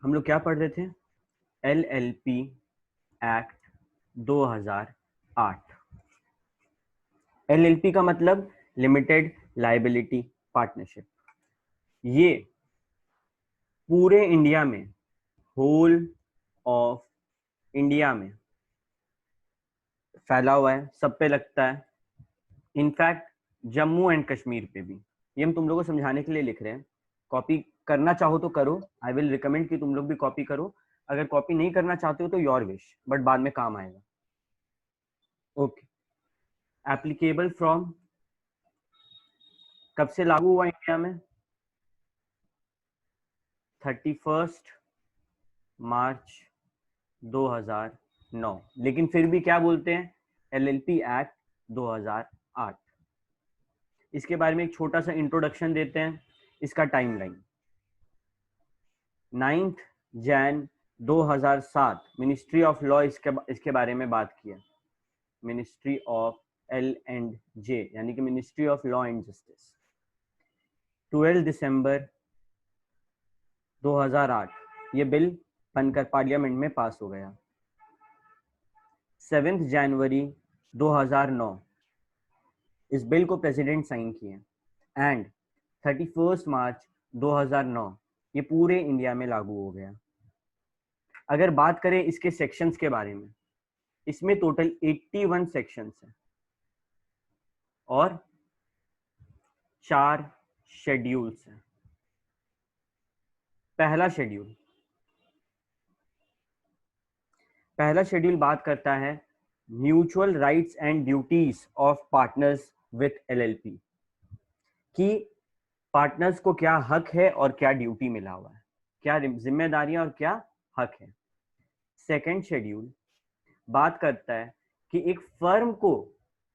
हम लोग क्या पढ़ रहे थे? LLP act 2008। LLP का मतलब लिमिटेड लायबिलिटी पार्टनरशिप। ये पूरे इंडिया में, होल ऑफ इंडिया में फैला हुआ है, सब पे लगता है। इनफैक्ट जम्मू एंड कश्मीर पे भी। ये हम तुम लोगों को समझाने के लिए लिख रहे हैं। कॉपी करना चाहो तो करो, आई विल रिकमेंड कि तुम लोग भी कॉपी करो। अगर कॉपी नहीं करना चाहते हो तो योर विश, बट बाद में काम आएगा। ओके। एप्लीकेबल फ्रॉम, कब से लागू हुआ इंडिया में? 31 मार्च 2009। लेकिन फिर भी क्या बोलते हैं? LLP act 2008। इसके बारे में एक छोटा सा इंट्रोडक्शन देते हैं। इसका timeline 9 Jain 2007 ministry of law इसके बारे में बात किया। मिनिस्ट्री ऑफ L&J यानी कि ministry of law and justice. 12 दिसंबर 2008 ये बिल बनकर पार्लियामेंट में पास हो गया। 7 जनवरी 2009 इस बिल को प्रेसिडेंट साइन किए एंड 31 मार्च 2009 ये पूरे इंडिया में लागू हो गया। अगर बात करें इसके सेक्शंस के बारे में, इसमें टोटल 81 सेक्शंस हैं और 4 शेड्यूल्स हैं। पहला शेड्यूल बात करता है mutual rights and duties of partners with LLP, कि पार्टनर्स को क्या हक है और क्या ड्यूटी मिला हुआ है, क्या जिम्मेदारियां और क्या हक है। सेकंड शेड्यूल बात करता है कि एक फर्म को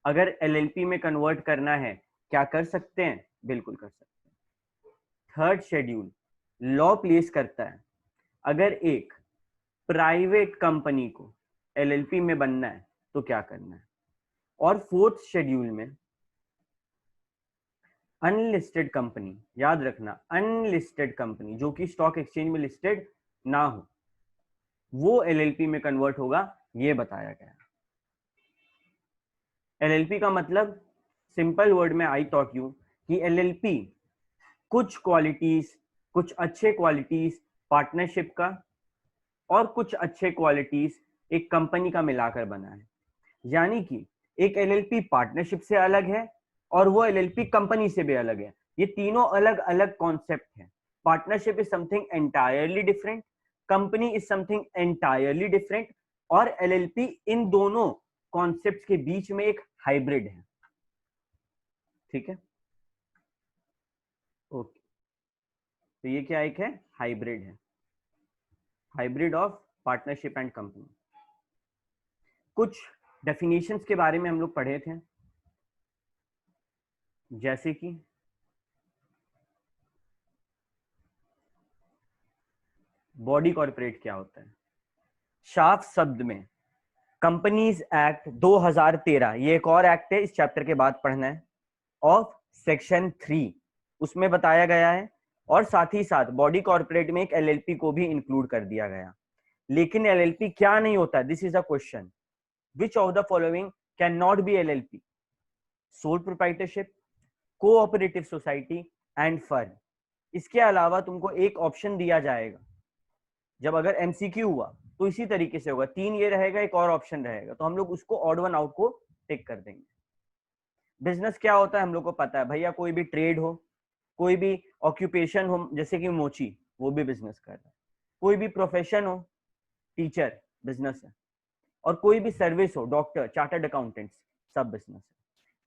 अगर LLP में कन्वर्ट करना है, क्या कर सकते हैं? बिल्कुल कर सकते हैं। थर्ड शेड्यूल लॉ प्लेस करता है, अगर एक प्राइवेट कंपनी को LLP में बनना है तो क्या करना है। और फोर्थ शेड्यूल में अनलिस्टेड कंपनी, याद रखना अनलिस्टेड कंपनी जो कि स्टॉक एक्सचेंज में लिस्टेड ना हो, वो LLP में कन्वर्ट होगा, ये बताया गया। LLP का मतलब सिंपल वर्ड में आई टॉट यू कि LLP कुछ क्वालिटीज, कुछ अच्छे क्वालिटीज पार्टनरशिप का और कुछ अच्छे क्वालिटीज एक कंपनी का मिलाकर बना है। यानी कि एक LLP पार्टनरशिप से अलग है और वो LLP कंपनी से भी अलग है। ये तीनों अलग अलग कॉन्सेप्ट हैं। Partnership is something entirely different, company is something entirely different, और LLP इन दोनों कॉन्सेप्ट्स के बीच में एक हाइब्रिड है। ठीक है, ओके। तो ये क्या एक है? हाइब्रिड है, hybrid of partnership and company. कुछ डेफिनेशंस के बारे में हम लोग पढ़े थे, जैसे कि बॉडी कॉर्पोरेट क्या होता है। साफ शब्द में कंपनीज एक्ट 2013, ये एक और एक्ट है, इस चैप्टर के बाद पढ़ना है, ऑफ सेक्शन 3 उसमें बताया गया है। और साथ ही साथ बॉडी कॉर्पोरेट में एक LLP को भी इंक्लूड कर दिया गया। लेकिन LLP क्या नहीं होता? This is a question. Which of the following can not be LLP? Sole proprietorship, cooperative society and firm. इसके अलावा तुमको एक ऑप्शन दिया जाएगा, जब अगर MCQ हुआ तो इसी तरीके से होगा, 3 ये रहेगा, एक और ऑप्शन रहेगा, तो हम लोग उसको ऑड वन आउट को टिक कर देंगे। बिजनेस क्या होता है हम लोग को पता है भैया, कोई भी ट्रेड हो, कोई भी ऑक्यूपेशन हो, जैसे कि मोची वो भी बिजनेस कर रहा है, कोई भी प्रोफेशन हो, टीचर बिजनेस है, और कोई भी सर्विस हो, डॉक्टर, चार्टर्ड अकाउंटेंट्स, सब बिजनेस है।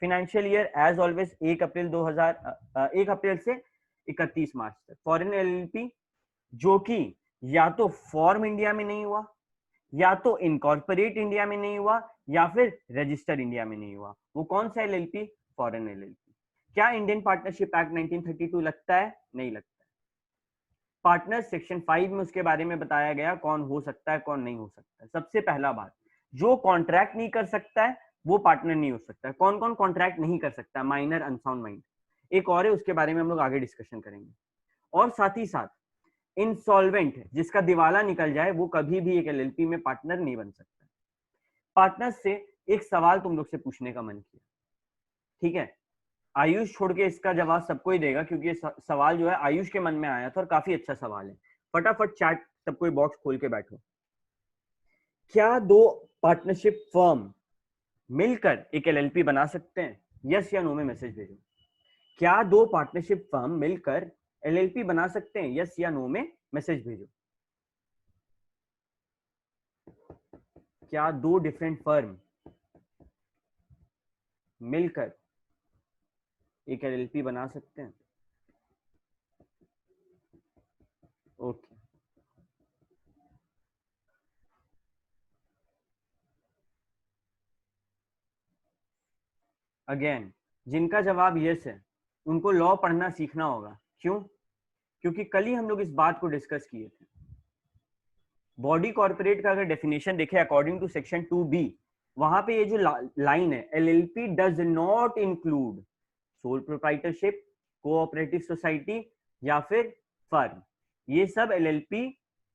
फाइनेंशियल ईयर एज ऑलवेज 1 अप्रैल से 31 मार्च तक। फॉरेन LLP जो कि या तो फॉर्म इंडिया में नहीं हुआ, या तो इनकॉर्पोरेट इंडिया में नहीं हुआ, या फिर रजिस्टर इंडिया में नहीं हुआ, वो कौन सा LLP? Foreign LLP। क्या इंडियन पार्टनरशिप एक्ट 1932 लगता है? नहीं लगता। पार्टनर सेक्शन 5 में उसके बारे में बताया गया कौन हो सकता है, कौन नहीं हो सकता है। सबसे पहला बात, जो कॉन्ट्रैक्ट नहीं कर सकता है वो पार्टनर नहीं हो सकता है। कौन कौन कॉन्ट्रैक्ट नहीं कर सकता? माइनर अनसाउंड माइंड, एक और है, उसके बारे में हम लोग आगे डिस्कशन करेंगे। और साथ ही साथ इंसॉल्वेंट है, जिसका दिवाला निकल जाए, वो कभी भी एक एलएलपी में पार्टनर नहीं बन सकता। पार्टनर से एक सवाल तुम लोग से पूछने का मन किया, ठीक है? आयुष छोड़ के इसका जवाब सबको ही देगा, क्योंकि ये सवाल जो है आयुष के मन में आया था और काफी अच्छा सवाल है। फटाफट चैट सब कोई बॉक्स खोल के बैठो। क्या दो पार्टनरशिप फर्म मिलकर एक एलएलपी बना सकते हैं? यस या नो में मैसेज भेजो। क्या दो पार्टनरशिप फर्म मिलकर एलएलपी बना सकते हैं? यस या नो में मैसेज भेजो। क्या दो डिफरेंट फर्म मिलकर एक एलएलपी बना सकते हैं? ओके, अगेन जिनका जवाब यस है उनको लॉ पढ़ना सीखना होगा। क्यों? क्योंकि कल ही हम लोग इस बात को डिस्कस किए थे। बॉडी कॉर्पोरेट का अगर डेफिनेशन देखें अकॉर्डिंग टू सेक्शन 2B, वहां पे ये जो लाइन है, LLP does not include sole proprietorship, cooperative society या फिर फर्म, ये सब एलएलपी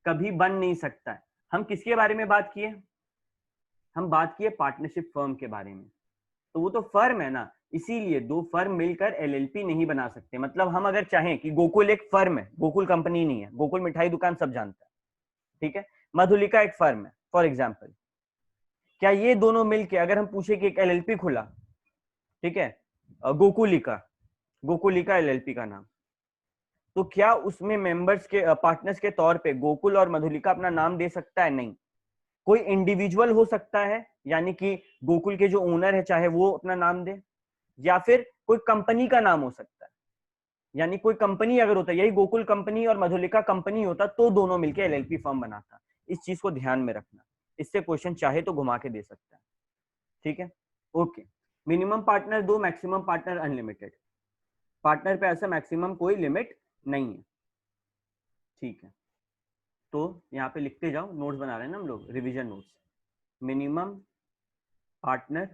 कभी बन नहीं सकता है। हम किसके बारे में बात किए? हम बात किए पार्टनरशिप फर्म के बारे में। तो वो तो फर्म है ना, इसीलिए दो फर्म मिलकर एलएलपी नहीं बना सकते। मतलब हम अगर चाहें कि गोकुल एक फर्म है, गोकुल कंपनी नहीं है, गोकुल मिठाई दुकान सब जानता है, ठीक है? मधुलिका एक फर्म है फॉर एग्जाम्पल। क्या ये दोनों मिलके अगर हम पूछे कि एक एलएलपी खुला, ठीक है, गोकुलिका, गोकुलिका एलएलपी का नाम, तो क्या उसमें मेंबर्स के पार्टनर्स के तौर पे गोकुल और मधुलिका अपना नाम दे सकता है? नहीं। कोई इंडिविजुअल हो सकता है, यानी कि गोकुल के जो ओनर है चाहे वो अपना नाम दे, या फिर कोई कंपनी का नाम हो सकता है, यानी कोई कंपनी अगर होता है, यही गोकुल कंपनी और मधुलिका कंपनी होता तो दोनों मिलकर एलएलपी फर्म बनाता। इस चीज को ध्यान में रखना, इससे क्वेश्चन चाहे तो घुमा के दे सकता है, ठीक है? Okay, minimum partner 2, maximum partner unlimited. Partner पे ऐसा मैक्सिमम कोई लिमिट नहीं है, ठीक है? तो यहाँ पे लिखते जाओ, नोट्स बना रहे हैं ना हम लोग, रिवीजन नोट्स। मिनिमम पार्टनर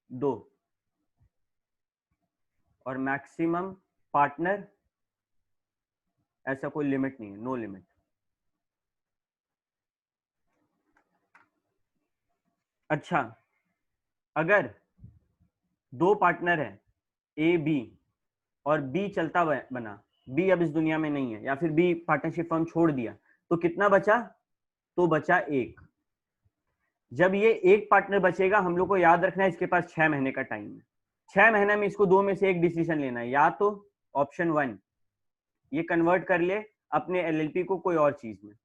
2 और मैक्सिमम पार्टनर ऐसा कोई लिमिट नहीं है, नो लिमिट। अच्छा, अगर दो पार्टनर है ए बी और बी चलता बना, बी अब इस दुनिया में नहीं है, या फिर बी पार्टनरशिप फर्म छोड़ दिया, तो कितना बचा? तो बचा एक। जब ये एक पार्टनर बचेगा, हम लोग को याद रखना है इसके पास 6 महीने का टाइम है। 6 महीने में इसको दो में से एक डिसीजन लेना है, या तो ऑप्शन 1 ये कन्वर्ट कर ले अपने एलएलपी को कोई और चीज में,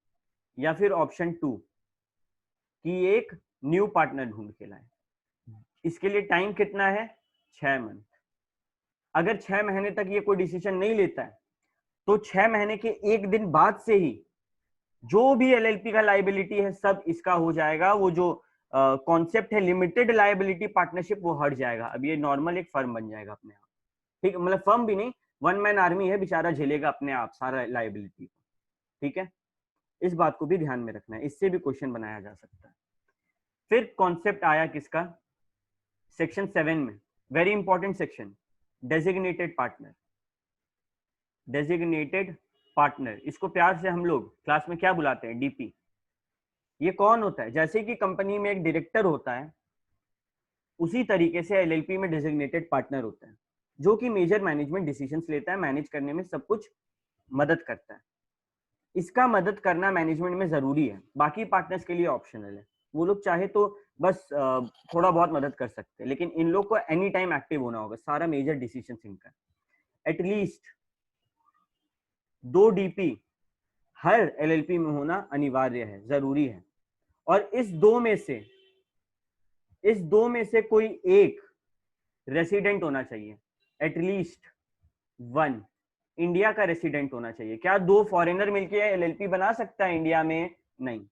या फिर ऑप्शन 2 कि एक न्यू पार्टनर ढूंढ के लाए। इसके लिए टाइम कितना है? 6 मंथ। अगर 6 महीने तक ये कोई डिसीजन नहीं लेता है, तो 6 महीने के एक दिन बाद से ही जो भी एलएलपी का लायबिलिटी है सब इसका हो जाएगा। वो जो कॉन्सेप्ट है लिमिटेड लायबिलिटी पार्टनरशिप, वो हट जाएगा। अब ये नॉर्मल एक फर्म बन जाएगा अपने आप, ठीक? मतलब फर्म भी नहीं, वन मैन आर्मी है, बेचारा झेलेगा अपने आप सारा लायबिलिटी, ठीक है? इस बात को भी ध्यान में रखना है, इससे भी क्वेश्चन बनाया जा सकता है। फिर कॉन्सेप्ट आया किसका? सेक्शन 7 में, very important section, designated partner. Designated partner, इसको प्यार से हम लोग क्लास में क्या बुलाते हैं? डीपी। ये कौन होता है? जैसे कि कंपनी में एक डायरेक्टर होता है, उसी तरीके से एलएलपी में डेजिग्नेटेड पार्टनर होता है, जो कि मेजर मैनेजमेंट डिसीजंस लेता है, मैनेज करने में सब कुछ मदद करता है। इसका मदद करना मैनेजमेंट में जरूरी है, बाकी पार्टनर्स के लिए ऑप्शनल है। वो लोग चाहे तो बस थोड़ा बहुत मदद कर सकते हैं, लेकिन इन लोग को एनी टाइम एक्टिव होना होगा, सारा मेजर डिसीजन इनका। एटलीस्ट 2 डीपी हर एलएलपी में होना अनिवार्य है, जरूरी है। और इस दो में से कोई एक रेसिडेंट होना चाहिए, एटलीस्ट 1 इंडिया का रेसिडेंट होना चाहिए। क्या 2 फॉरेनर मिलके एलएलपी बना सकता है इंडिया में? नहीं,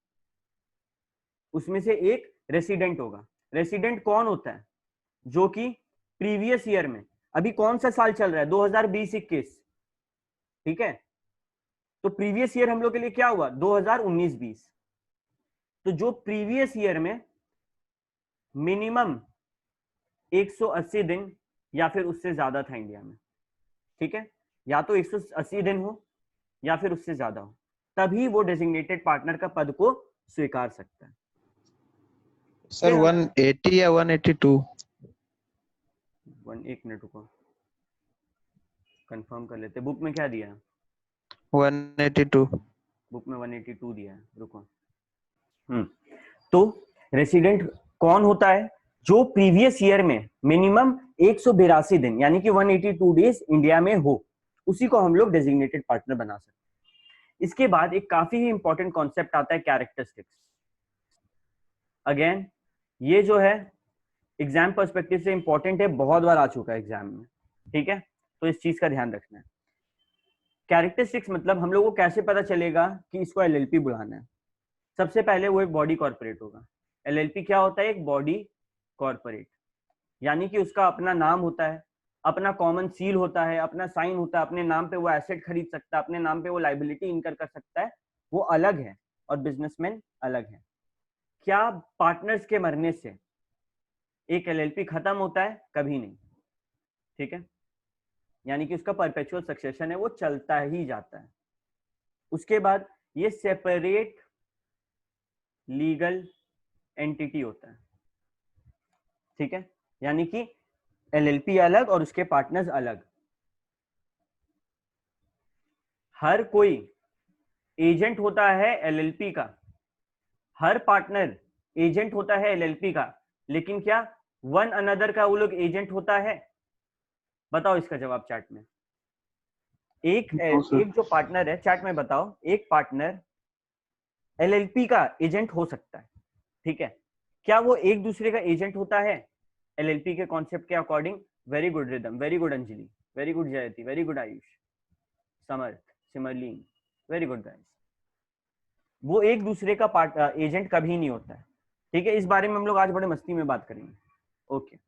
उसमें से एक रेसिडेंट होगा। रेसिडेंट कौन होता है? जो कि प्रीवियस ईयर में, अभी कौन सा साल चल रहा है? 2020-21, ठीक है? तो प्रीवियस ईयर हम लोग के लिए क्या हुआ? 2019-20। तो जो प्रीवियस ईयर में मिनिमम 180 दिन या फिर उससे ज्यादा था इंडिया में, ठीक है? या तो 180 दिन हो या फिर उससे ज्यादा हो, तभी वो डेजिग्नेटेड पार्टनर का पद को स्वीकार सकता है। सर 180 या 182? एक मिनट रुको, कंफर्म कर लेते। बुक में क्या दिया है? 182। बुक में 182 दिया है, रुको। तो रेसिडेंट कौन होता है? जो प्रीवियस ईयर में मिनिमम 182 दिन यानी कि 182 डेज इंडिया में हो, उसी को हम लोग डेजिग्नेटेड पार्टनर बना सकते हैं। इसके बाद एक काफी ही इंपॉर्टेंट कॉन्सेप्ट आता है, कैरेक्टरिस्टिक्स। अगेन ये जो है एग्जाम पर्सपेक्टिव से इंपॉर्टेंट है, बहुत बार आ चुका है एग्जाम में, ठीक है? तो इस चीज का ध्यान रखना है। कैरेक्टरिस्टिक्स मतलब हम लोग को कैसे पता चलेगा कि इसको एलएलपी बुलाना है? सबसे पहले वो एक बॉडी कॉर्पोरेट होगा। एलएलपी क्या होता है? एक बॉडी कॉर्पोरेट, यानी कि उसका अपना नाम होता है, अपना कॉमन सील होता है, अपना साइन होता है, अपने नाम पे वो एसेट खरीद सकता है, अपने नाम पे वो लाइबिलिटी इनकर कर सकता है। वो अलग है और बिजनेसमैन अलग है। क्या पार्टनर्स के मरने से एक एलएलपी खत्म होता है? कभी नहीं, ठीक है? यानी कि उसका परपेचुअल सक्सेशन है, वो चलता ही जाता है। उसके बाद ये सेपरेट लीगल एंटिटी होता है, ठीक है? यानी कि एलएलपी अलग और उसके पार्टनर्स अलग। हर कोई एजेंट होता है एलएलपी का, हर पार्टनर एजेंट होता है एलएलपी का, लेकिन क्या वन अनदर का वो लोग एजेंट होता है? बताओ इसका जवाब चैट में। एक जो पार्टनर है, चैट में बताओ, एक पार्टनर एलएलपी का एजेंट हो सकता है, ठीक है? क्या वो एक दूसरे का एजेंट होता है एलएलपी के कॉन्सेप्ट के according? Very good rhythm, very good Anjali, very good जयति, वेरी गुड आयुष, समर्थ, सिमरलीन, वेरी गुड गाइस। वो एक दूसरे का एजेंट कभी नहीं होता है, ठीक है? इस बारे में हम लोग आज बड़े मस्ती में बात करेंगे। Okay,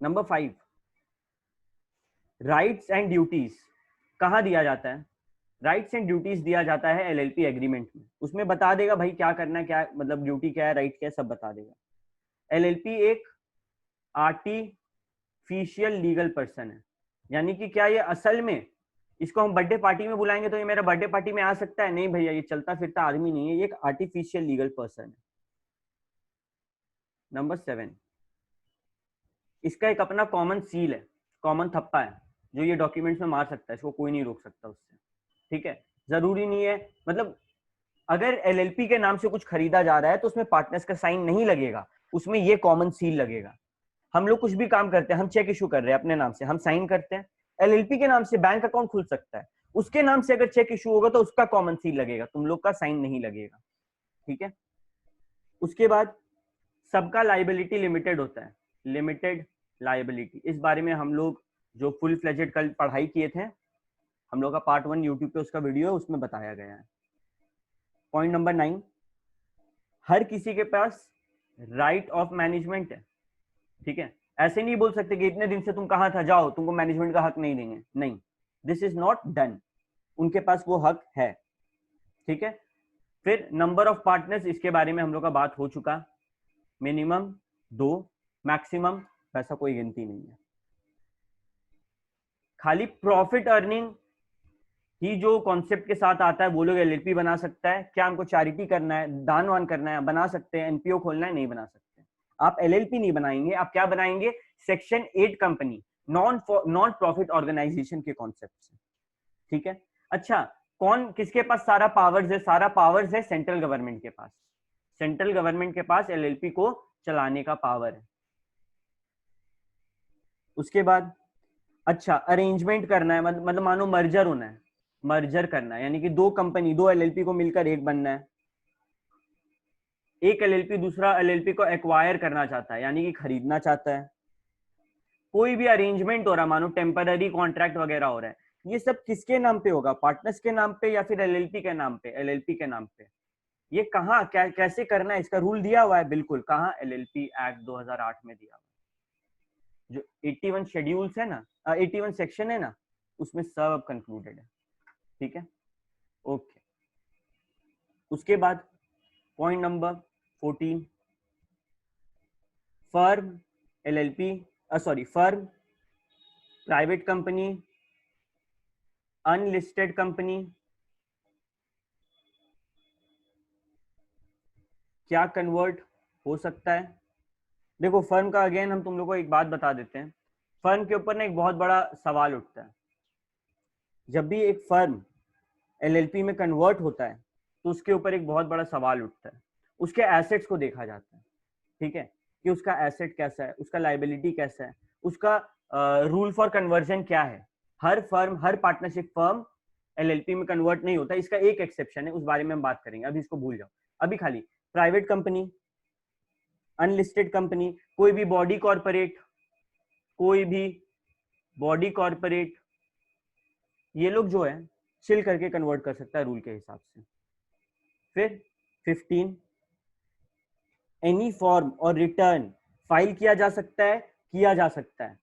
number 5, rights and duties कहाँ दिया जाता है? राइट्स एंड ड्यूटीज दिया जाता है एलएलपी एग्रीमेंट में। उसमें बता देगा भाई क्या करना है, क्या मतलब ड्यूटी क्या है, राइट क्या है, सब बता देगा। एलएलपी एक आर्टिफिशियल लीगल पर्सन है, यानी कि क्या ये असल में, इसको हम बर्थडे पार्टी में बुलाएंगे तो ये मेरा बर्थडे पार्टी में आ सकता है? नहीं भैया, ये चलता फिरता आदमी नहीं है, ये एक आर्टिफिशियल लीगल पर्सन है। नंबर 7, इसका एक अपना कॉमन सील है, कॉमन थप्पा है, जो ये डॉक्यूमेंट्स में मार सकता है, इसको कोई नहीं रोक सकता उससे, ठीक है? जरूरी नहीं है, मतलब अगर एलएलपी के नाम से कुछ खरीदा जा रहा है तो उसमें पार्टनर्स का साइन नहीं लगेगा, उसमें ये कॉमन सील लगेगा। हम लोग कुछ भी काम करते हैं, हम चेक इशू कर रहे हैं अपने नाम से, हम साइन करते हैं। एलएलपी के नाम से बैंक अकाउंट खुल सकता है, उसके नाम से अगर चेक इशू होगा तो उसका कॉमन सील लगेगा, तुम लोग का साइन नहीं लगेगा, ठीक है? उसके बाद सबका लाइबिलिटी लिमिटेड होता है, लिमिटेड लाइबिलिटी। इस बारे में हम लोग जो फुल फ्लेजेड कल पढ़ाई किए थे, हम लोग का पार्ट 1 यूट्यूब पे उसका वीडियो है, उसमें बताया गया है। पॉइंट नंबर 9, हर किसी के पास राइट ऑफ मैनेजमेंट है, ठीक है? ऐसे नहीं बोल सकते कि इतने दिन से तुम कहां था, जाओ, तुमको मैनेजमेंट का हक नहीं देंगे, नहीं, दिस इज नॉट डन। उनके पास वो हक है, ठीक है? फिर नंबर ऑफ पार्टनर्स, इसके बारे में हम लोग का बात हो चुका, मिनिमम 2, मैक्सिमम वैसा कोई गिनती नहीं है। खाली प्रॉफिट अर्निंग ही जो कॉन्सेप्ट के साथ आता है, वो लोग एलएलपी बना सकता है। क्या हमको चैरिटी करना है, दान वान करना है, बना सकते हैं। एनपीओ खोलना है, नहीं बना सकते। आप एलएलपी नहीं बनाएंगे, आप क्या बनाएंगे? Section 8 company, non profit organization के कॉन्सेप्ट से, ठीक है? अच्छा, कौन किसके पास सारा पावर्स है? सारा पावर्स है सेंट्रल गवर्नमेंट के पास। सेंट्रल गवर्नमेंट के पास एलएलपी को चलाने का पावर है। उसके बाद अच्छा, अरेंजमेंट करना है, मतलब मानो मर्जर होना है, मर्जर करना है, यानी कि दो कंपनी, दो एलएलपी को मिलकर एक बनना है। एक एलएलपी दूसरा एलएलपी को एक्वायर करना चाहता है, यानी कि खरीदना चाहता है। कोई भी अरेंजमेंट हो रहा, मानो टेम्पररी कॉन्ट्रैक्ट वगैरह हो रहा है, ये सब किसके नाम पे होगा? पार्टनर्स के नाम पे या फिर एलएलपी के नाम पे? एलएलपी के नाम पे। ये कहाँ कैसे करना है, इसका रूल दिया हुआ है, बिल्कुल। कहाँ? एलएलपी एक्ट 2008 में दिया हुआ, जो 81 शेड्यूल्स है ना, 81 सेक्शन है ना, उसमें सब कंक्लूडेड है, ठीक है? ओके, उसके बाद point number 14, firm, LLP, sorry, firm, private company, unlisted company, क्या कन्वर्ट हो सकता है? देखो फर्म का अगेन हम तुम लोग को एक बात बता देते हैं, फर्म के ऊपर ना एक बहुत बड़ा सवाल उठता है। जब भी एक फर्म एलएलपी में कन्वर्ट होता है तो उसके ऊपर एक बहुत बड़ा सवाल उठता है, उसके एसेट्स को देखा जाता है, ठीक है, कि उसका एसेट कैसा है, उसका लाइबिलिटी कैसा है, उसका रूल फॉर कन्वर्जन क्या है। हर फर्म, हर पार्टनरशिप फर्म एलएलपी में कन्वर्ट नहीं होता, इसका एक एक्सेप्शन है, उस बारे में हम बात करेंगे, अभी इसको भूल जाओ। अभी खाली प्राइवेट कंपनी, अनलिस्टेड कंपनी, कोई भी बॉडी कॉर्पोरेट, कोई भी बॉडी कॉर्पोरेट, ये लोग जो है चिल करके कन्वर्ट कर सकता है रूल के हिसाब से। फिर 15, एनी फॉर्म और रिटर्न फाइल किया जा सकता है,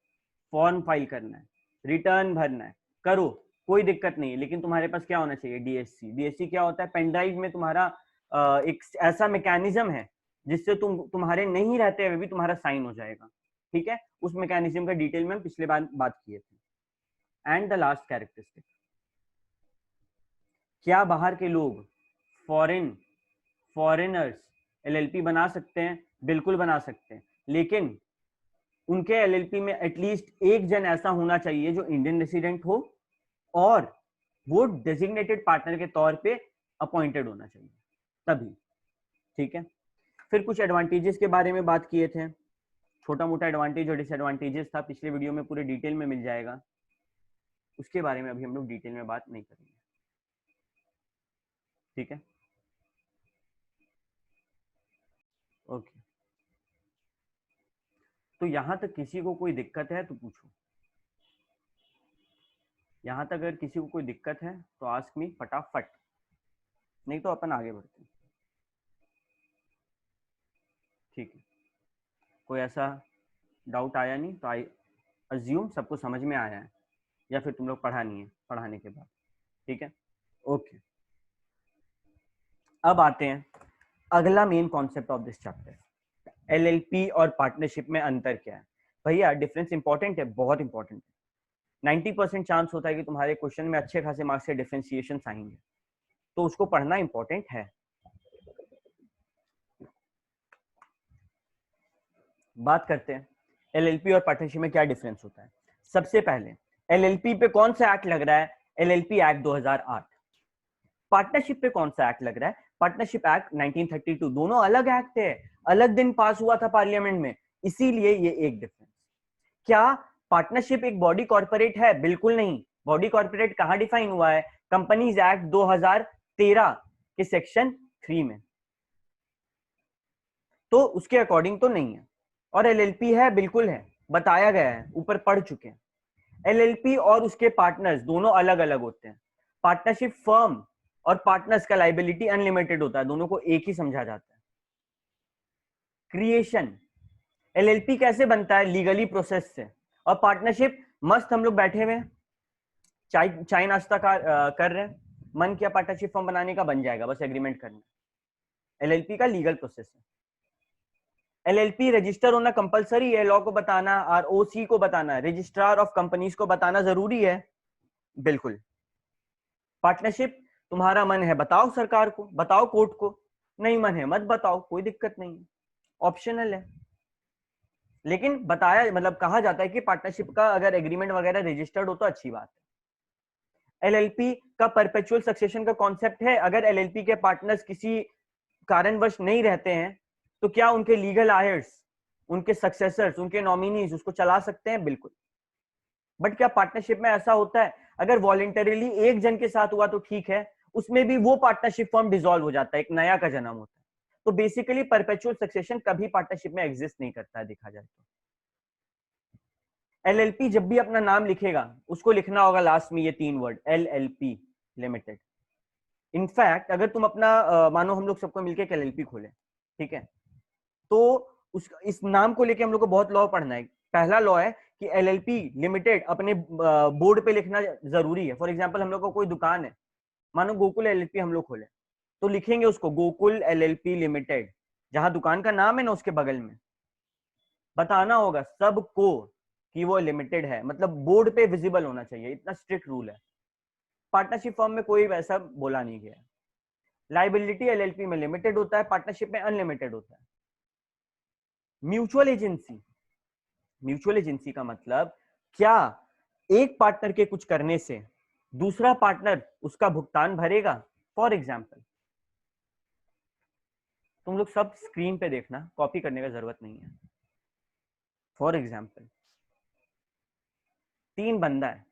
फॉर्म फाइल करना है, रिटर्न भरना है, करो, कोई दिक्कत नहीं है, लेकिन तुम्हारे पास क्या होना चाहिए? डीएससी। डीएससी क्या होता है? पेन ड्राइव में तुम्हारा एक ऐसा मैकेनिज्म है जिससे तुम्हारे नहीं रहते हुए भी तुम्हारा साइन हो जाएगा, ठीक है। उस मैकेनिज्म का डिटेल में हम पिछले बार बात किए थे। एंड द लास्ट कैरेक्टरिस्टिक, क्या बाहर के लोग, फॉरेनर्स एलएलपी बना सकते हैं? बिल्कुल बना सकते हैं, लेकिन उनके एलएलपी में एटलीस्ट एक जन ऐसा होना चाहिए जो इंडियन रेसिडेंट हो और वो डेजिग्नेटेड पार्टनर के तौर पे अपॉइंटेड होना चाहिए, तभी, ठीक है। फिर कुछ एडवांटेजेस के बारे में बात किए थे, छोटा मोटा एडवांटेज और डिसएडवांटेजेस था, पिछले वीडियो में पूरे डिटेल में मिल जाएगा, उसके बारे में अभी हम लोग डिटेल में बात नहीं करेंगे, ठीक है, ओके। तो यहां तक किसी को कोई दिक्कत है तो पूछो, यहां तक अगर किसी को कोई दिक्कत है तो आस्क मी फटाफट, नहीं तो अपन आगे बढ़ते हैं, ठीक है। कोई ऐसा डाउट आया नहीं तो आई अज्यूम सबको समझ में आया है, या फिर तुम लोग पढ़ा नहीं है पढ़ाने के बाद, ठीक है, ओके। अब आते हैं अगला main concept of this chapter, LLP और पार्टनरशिप में अंतर क्या है। भैया डिफरेंस इंपॉर्टेंट है, बहुत इंपॉर्टेंट है, 90% चांस होता है कि तुम्हारे क्वेश्चन में अच्छे खासे मार्क्स से डिफरेंशिएशन आएंगे, तो उसको पढ़ना इंपॉर्टेंट है। बात करते हैं एलएलपी और पार्टनरशिप में क्या डिफरेंस होता है। सबसे पहले एलएलपी पे कौन सा एक्ट लग रहा है? LLP act 2008। पार्टनरशिप पे कौन सा एक्ट लग रहा है? Partnership act 1932। दोनों अलग एक्ट है, अलग दिन पास हुआ था पार्लियामेंट में, इसीलिए ये एक डिफरेंस। क्या पार्टनरशिप एक बॉडी कॉर्पोरेट है? बिल्कुल नहीं। बॉडी कॉर्पोरेट कहां डिफाइन हुआ है? कंपनीज एक्ट 2013 के सेक्शन 3 में, तो उसके अकॉर्डिंग तो नहीं है। और एलएलपी है, बिल्कुल है, बताया गया है, ऊपर पढ़ चुके हैं। एलएलपी और उसके पार्टनर्स दोनों अलग अलग होते हैं। पार्टनरशिप फर्म और पार्टनर्स का लाइबिलिटी अनलिमिटेड होता है, दोनों को एक ही समझा जाता है। क्रिएशन, एलएलपी कैसे बनता है? लीगली प्रोसेस से। और पार्टनरशिप मस्त हम लोग बैठे हुए चाय नाश्ता कर रहे हैं, मन किया पार्टनरशिप फर्म बनाने का, बन जाएगा, बस एग्रीमेंट करना। एलएलपी का लीगल प्रोसेस है। एलएलपी रजिस्टर होना कंपलसरी है, लॉ को बताना, आरओसी को बताना, रजिस्ट्रार ऑफ कंपनीज को बताना जरूरी है, बिल्कुल। पार्टनरशिप तुम्हारा मन है बताओ सरकार को, बताओ कोर्ट को, नहीं मन है मत बताओ, कोई दिक्कत नहीं है, ऑप्शनल है। लेकिन बताया, मतलब कहा जाता है कि पार्टनरशिप का अगर एग्रीमेंट वगैरह रजिस्टर्ड हो तो अच्छी बात है। एलएलपी का परपेचुअल सक्सेशन का कॉन्सेप्ट है। अगर एलएलपी के पार्टनर्स किसी कारणवश नहीं रहते हैं तो क्या उनके लीगल आयर्स, उनके सक्सेसर्स, उनके नॉमिनीज उसको चला सकते हैं? बिल्कुल। बट क्या पार्टनरशिप में ऐसा होता है? अगर वॉलेंटरीली एक जन के साथ हुआ तो ठीक है, उसमें भी वो पार्टनरशिप फॉर्म डिसॉल्व हो जाता है, एक नया का जन्म होता है। तो बेसिकली परपेचुअल सक्सेशन कभी पार्टनरशिप में एग्जिस्ट नहीं करता है, देखा जाए तो। एलएलपी जब भी अपना नाम लिखेगा उसको लिखना होगा लास्ट में ये 3 वर्ड, एलएलपी लिमिटेड। इनफैक्ट अगर तुम अपना मानो हम लोग सबको मिलकर एक एलएलपी खोले, ठीक है, तो इस नाम को लेके हम लोग को बहुत लॉ पढ़ना है। पहला लॉ है कि एलएलपी लिमिटेड अपने बोर्ड पे लिखना जरूरी है। फॉर एग्जांपल हम लोग को कोई दुकान है, मानो गोकुल एलएलपी हम लोग खोले, तो लिखेंगे उसको गोकुल एलएलपी लिमिटेड, जहां दुकान का नाम है ना उसके बगल में बताना होगा सबको कि वो लिमिटेड है, मतलब बोर्ड पे विजिबल होना चाहिए, इतना स्ट्रिक्ट रूल है। पार्टनरशिप फॉर्म में कोई वैसा बोला नहीं गया। लाइबिलिटी एलएलपी में लिमिटेड होता है, पार्टनरशिप में अनलिमिटेड होता है। म्यूचुअल एजेंसी, म्यूचुअल एजेंसी का मतलब क्या एक पार्टनर के कुछ करने से दूसरा पार्टनर उसका भुगतान भरेगा? फॉर एग्जाम्पल, तुम लोग सब स्क्रीन पे देखना, कॉपी करने का जरूरत नहीं है। फॉर एग्जाम्पल, 3 बंदा है,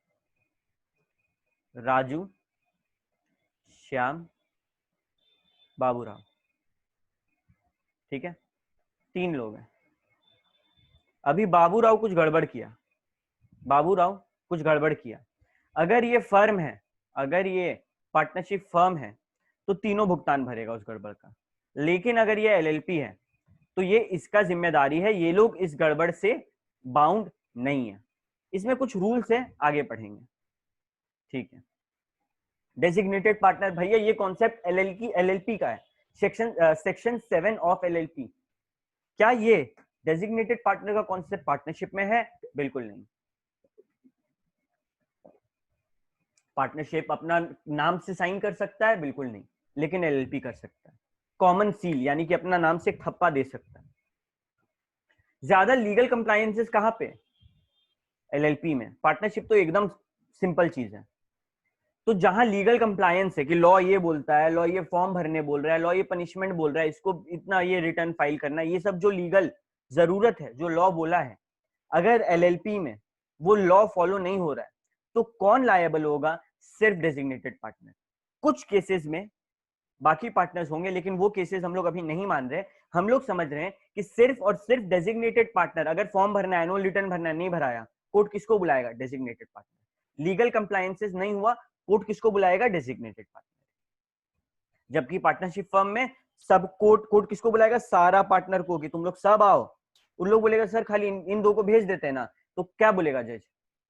राजू, श्याम, बाबूराव, ठीक है, 3 लोग हैं। अभी बाबूराव कुछ गड़बड़ किया, बाबूराव कुछ गड़बड़ किया, अगर ये फर्म है, अगर ये पार्टनरशिप फर्म है तो तीनों भुगतान भरेगा उस गड़बड़ का। लेकिन अगर ये एलएलपी है तो ये इसका जिम्मेदारी है, ये लोग इस गड़बड़ से बाउंड नहीं है। इसमें कुछ रूल्स है, आगे पढ़ेंगे, ठीक है। डेजिग्नेटेड पार्टनर, भैया ये कॉन्सेप्ट एलएलपी का है, सेक्शन 7 ऑफ एलएलपी। क्या ये डेजिग्नेटेड पार्टनर का कॉन्सेप्ट पार्टनरशिप में है? बिल्कुल नहीं। पार्टनरशिप अपना नाम से साइन कर सकता है? बिल्कुल नहीं, लेकिन एलएलपी कर सकता है। कॉमन सील यानी कि अपना नाम से ठप्पा दे सकता है। ज्यादा लीगल कंप्लायंसेस कहां पे? एलएलपी में। पार्टनरशिप तो एकदम सिंपल चीज है। तो जहां लीगल कंप्लायंस है कि लॉ ये बोलता है, लॉ ये फॉर्म भरने बोल रहा है, लॉ ये पनिशमेंट बोल रहा है, इसको इतना ये रिटर्न फाइल करना है, ये सब जो लीगल जरूरत है, जो लॉ बोला है, अगर एलएलपी में वो लॉ फॉलो नहीं हो रहा है तो कौन लायबल होगा? सिर्फ डेजिग्नेटेड पार्टनर। कुछ केसेस में बाकी पार्टनर्स होंगे, लेकिन वो केसेस हम लोग अभी नहीं मान रहे। हम लोग समझ रहे हैं कि सिर्फ और सिर्फ डेजिग्नेटेड पार्टनर, अगर फॉर्म भरना है, एनुअल रिटर्न भरना है, नहीं भराया, कोर्ट किसको बुलाएगा? Designated partner. लीगल कंप्लायंसेस नहीं हुआ, कोर्ट किसको बुलाएगा? Designated partner. जबकि पार्टनरशिप फर्म में सब कोर्ट किसको बुलाएगा? सारा पार्टनर को, कि तुम लोग सब आओ। उन लोग बोलेगा सर खाली इन दो को भेज देते हैं ना, तो क्या बोलेगा जज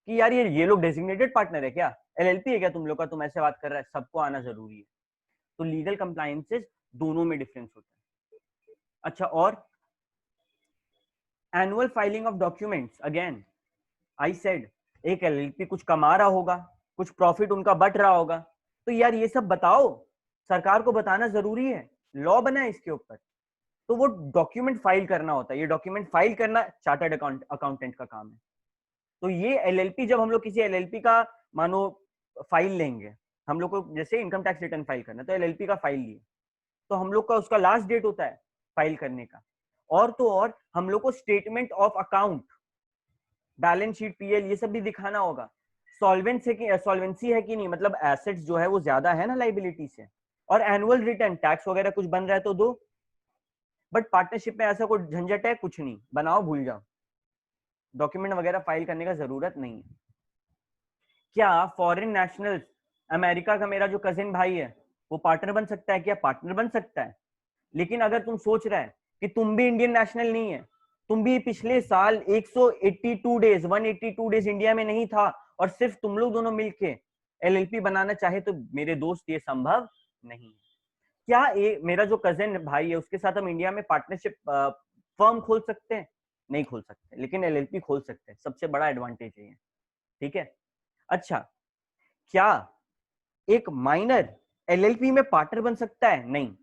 कि यार ये लोग डेजिग्नेटेड पार्टनर है क्या, एलएलपी है क्या तुम लोग का, तुम ऐसे बात कर रहा है, सबको आना जरूरी है। तो लीगल कंप्लायंसेस दोनों में डिफरेंस होता है। अच्छा, और annual filing of documents, again I said एक एलएलपी कुछ कमा रहा होगा, कुछ प्रॉफिट उनका बट रहा होगा, तो यार ये सब बताओ, सरकार को बताना जरूरी है, लॉ बना है इसके ऊपर। तो वो डॉक्यूमेंट फाइल करना होता है, ये डॉक्यूमेंट फाइल करना चार्टर्ड अकाउंटेंट का काम है। तो ये एलएलपी, जब हम लोग किसी एलएलपी का मानो फाइल लेंगे, हम लोग को जैसे इनकम टैक्स रिटर्न फाइल करना, तो एलएलपी का फाइल लिए, तो हम लोग का उसका लास्ट डेट होता है फाइल करने का। और तो और हम लोग को statement of account, balance sheet, PL, ये सब भी दिखाना होगा। सॉल्वेंसी है कि नहीं, मतलब एसेट्स जो है वो ज्यादा है ना लाइबिलिटी से। और एनुअल रिटर्न, टैक्स वगैरह कुछ बन रहा है तो दो। बट पार्टनरशिप में ऐसा कोई झंझट है? कुछ नहीं, बनाओ भूल जाओ, डॉक्यूमेंट वगैरह फाइल करने का जरूरत नहीं है। क्या फॉरेन नेशनल्स, अमेरिका का मेरा जो कजिन भाई है वो पार्टनर बन सकता है क्या? पार्टनर बन सकता है। लेकिन अगर तुम सोच रहा है कि तुम भी इंडियन नेशनल नहीं है, तुम भी पिछले साल 182 डेज इंडिया में नहीं था, और सिर्फ तुम लोग दोनों मिलके एलएलपी बनाना चाहे, तो मेरे दोस्त ये संभव नहीं है। क्या मेरा जो कजिन भाई है उसके साथ हम इंडिया में पार्टनरशिप फर्म खोल सकते हैं? नहीं खोल सकते, लेकिन एलएलपी खोल सकते हैं। सबसे बड़ा एडवांटेज है ये, ठीक है। अच्छा, क्या एक माइनर एलएलपी में पार्टनर बन सकता है? नहीं।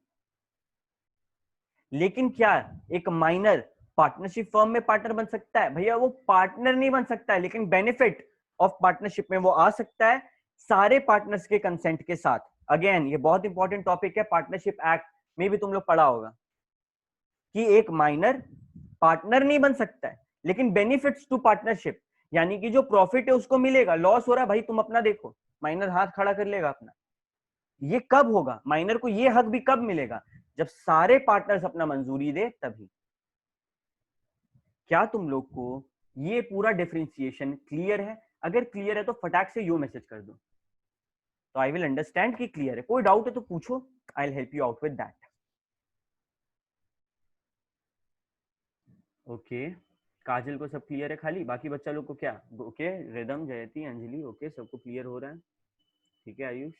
लेकिन क्या एक माइनर पार्टनरशिप फर्म में पार्टनर बन सकता है? भैया वो पार्टनर नहीं बन सकता है, लेकिन बेनिफिट ऑफ पार्टनरशिप में वो आ सकता है, सारे पार्टनर्स के कंसेंट के साथ। अगेन ये बहुत इंपॉर्टेंट टॉपिक है, पार्टनरशिप एक्ट में भी तुम लोग पढ़ा होगा कि एक माइनर पार्टनर नहीं बन सकता है, लेकिन बेनिफिट्स टू पार्टनरशिप, यानी कि जो प्रॉफिट है उसको मिलेगा। लॉस हो रहा है भाई, तुम अपना देखो, माइनर हाथ खड़ा कर लेगा अपना। ये कब होगा? माइनर को ये हक भी कब मिलेगा? जब सारे पार्टनर्स अपना मंजूरी दे तभी। क्या तुम लोग को ये पूरा डिफरेंशिएशन क्लियर है? अगर क्लियर है तो फटाक से यो मैसेज कर दो, तो आई विल अंडरस्टैंड कि क्लियर है। कोई डाउट है तो पूछो, I will help you out with that. Okay, Kajal को सब क्लियर है खाली, बाकी बच्चा लोग को क्या? ओके, रिदम, जयती, अंजलि, ओके, सबको क्लियर हो रहा है, ठीक है। आयुष,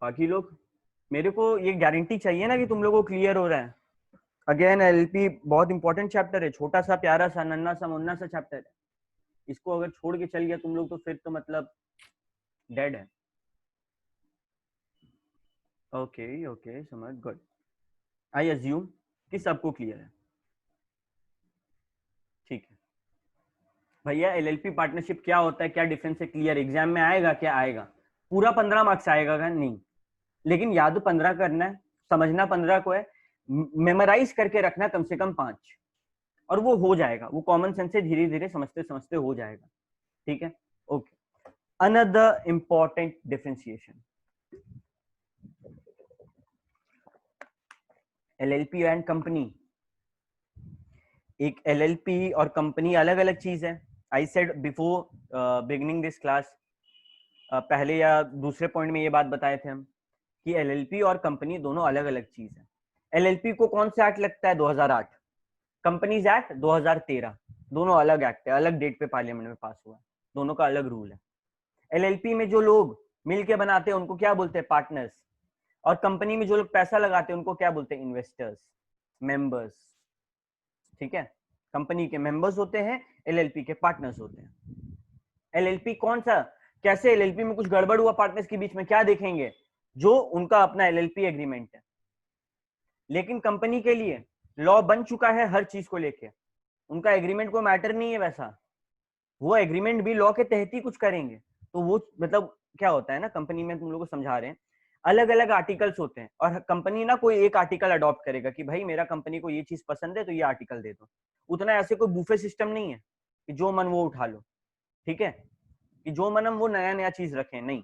बाकी लोग, मेरे को ये गारंटी चाहिए ना कि तुम लोगों को क्लियर हो रहा है। अगेन एलपी बहुत इंपॉर्टेंट चैप्टर है, छोटा सा प्यारा सा नन्ना सा मुन्ना सा चैप्टर है। इसको अगर छोड़ के चल गया तुम लोग तो फिर तो मतलब डेड है। ओके ओके समझ, गुड। आई अज्यूम कि सबको क्लियर है, ठीक है भैया। एलएलपी पार्टनरशिप क्या होता है, क्या डिफरेंस है, क्लियर। एग्जाम में आएगा क्या, आएगा। पूरा 15 मार्क्स आएगा क्या, नहीं, लेकिन याद 15 करना है, समझना 15 को है, मेमोराइज करके रखना कम से कम 5, और वो हो जाएगा, वो कॉमन सेंस से धीरे धीरे समझते समझते हो जाएगा, ठीक है। Okay, another important differentiation, LLP and company. एक एलएलपी और कंपनी अलग अलग चीज है। I said before beginning this class, पहले या दूसरे पॉइंट में ये बात बताए थे हम कि एलएलपी और कंपनी दोनों अलग अलग चीज है। एलएलपी को कौन सा एक्ट लगता है, 2008। कंपनीज एक्ट 2013, दोनों अलग एक्ट है, अलग डेट पे पार्लियामेंट में पास हुआ है, दोनों का अलग रूल है। एलएलपी में जो लोग मिलके बनाते हैं उनको क्या बोलते हैं, पार्टनर्स। और कंपनी में जो लोग पैसा लगाते हैं उनको क्या बोलते हैं, इन्वेस्टर्स, मेंबर्स, ठीक है। कंपनी के मेंबर्स होते हैं, एलएलपी के पार्टनर्स होते हैं। एलएलपी कौन सा, कैसे एलएलपी में कुछ गड़बड़ हुआ पार्टनर्स के बीच में, क्या देखेंगे, जो उनका अपना एलएलपी एग्रीमेंट है। लेकिन कंपनी के लिए लॉ बन चुका है हर चीज को लेके, उनका एग्रीमेंट कोई मैटर नहीं है वैसा, वो एग्रीमेंट भी लॉ के तहत ही कुछ करेंगे। तो वो मतलब क्या होता है ना, कंपनी में तुम लोग को समझा रहे हैं, अलग अलग आर्टिकल्स होते हैं, और कंपनी ना कोई एक आर्टिकल अडॉप्ट करेगा कि भाई मेरा कंपनी को ये चीज पसंद है तो ये आर्टिकल दे दो। उतना ऐसे कोई बूफे सिस्टम नहीं है कि जो मन वो उठा लो, ठीक है, कि जो मन हम वो नया नया चीज रखें, नहीं।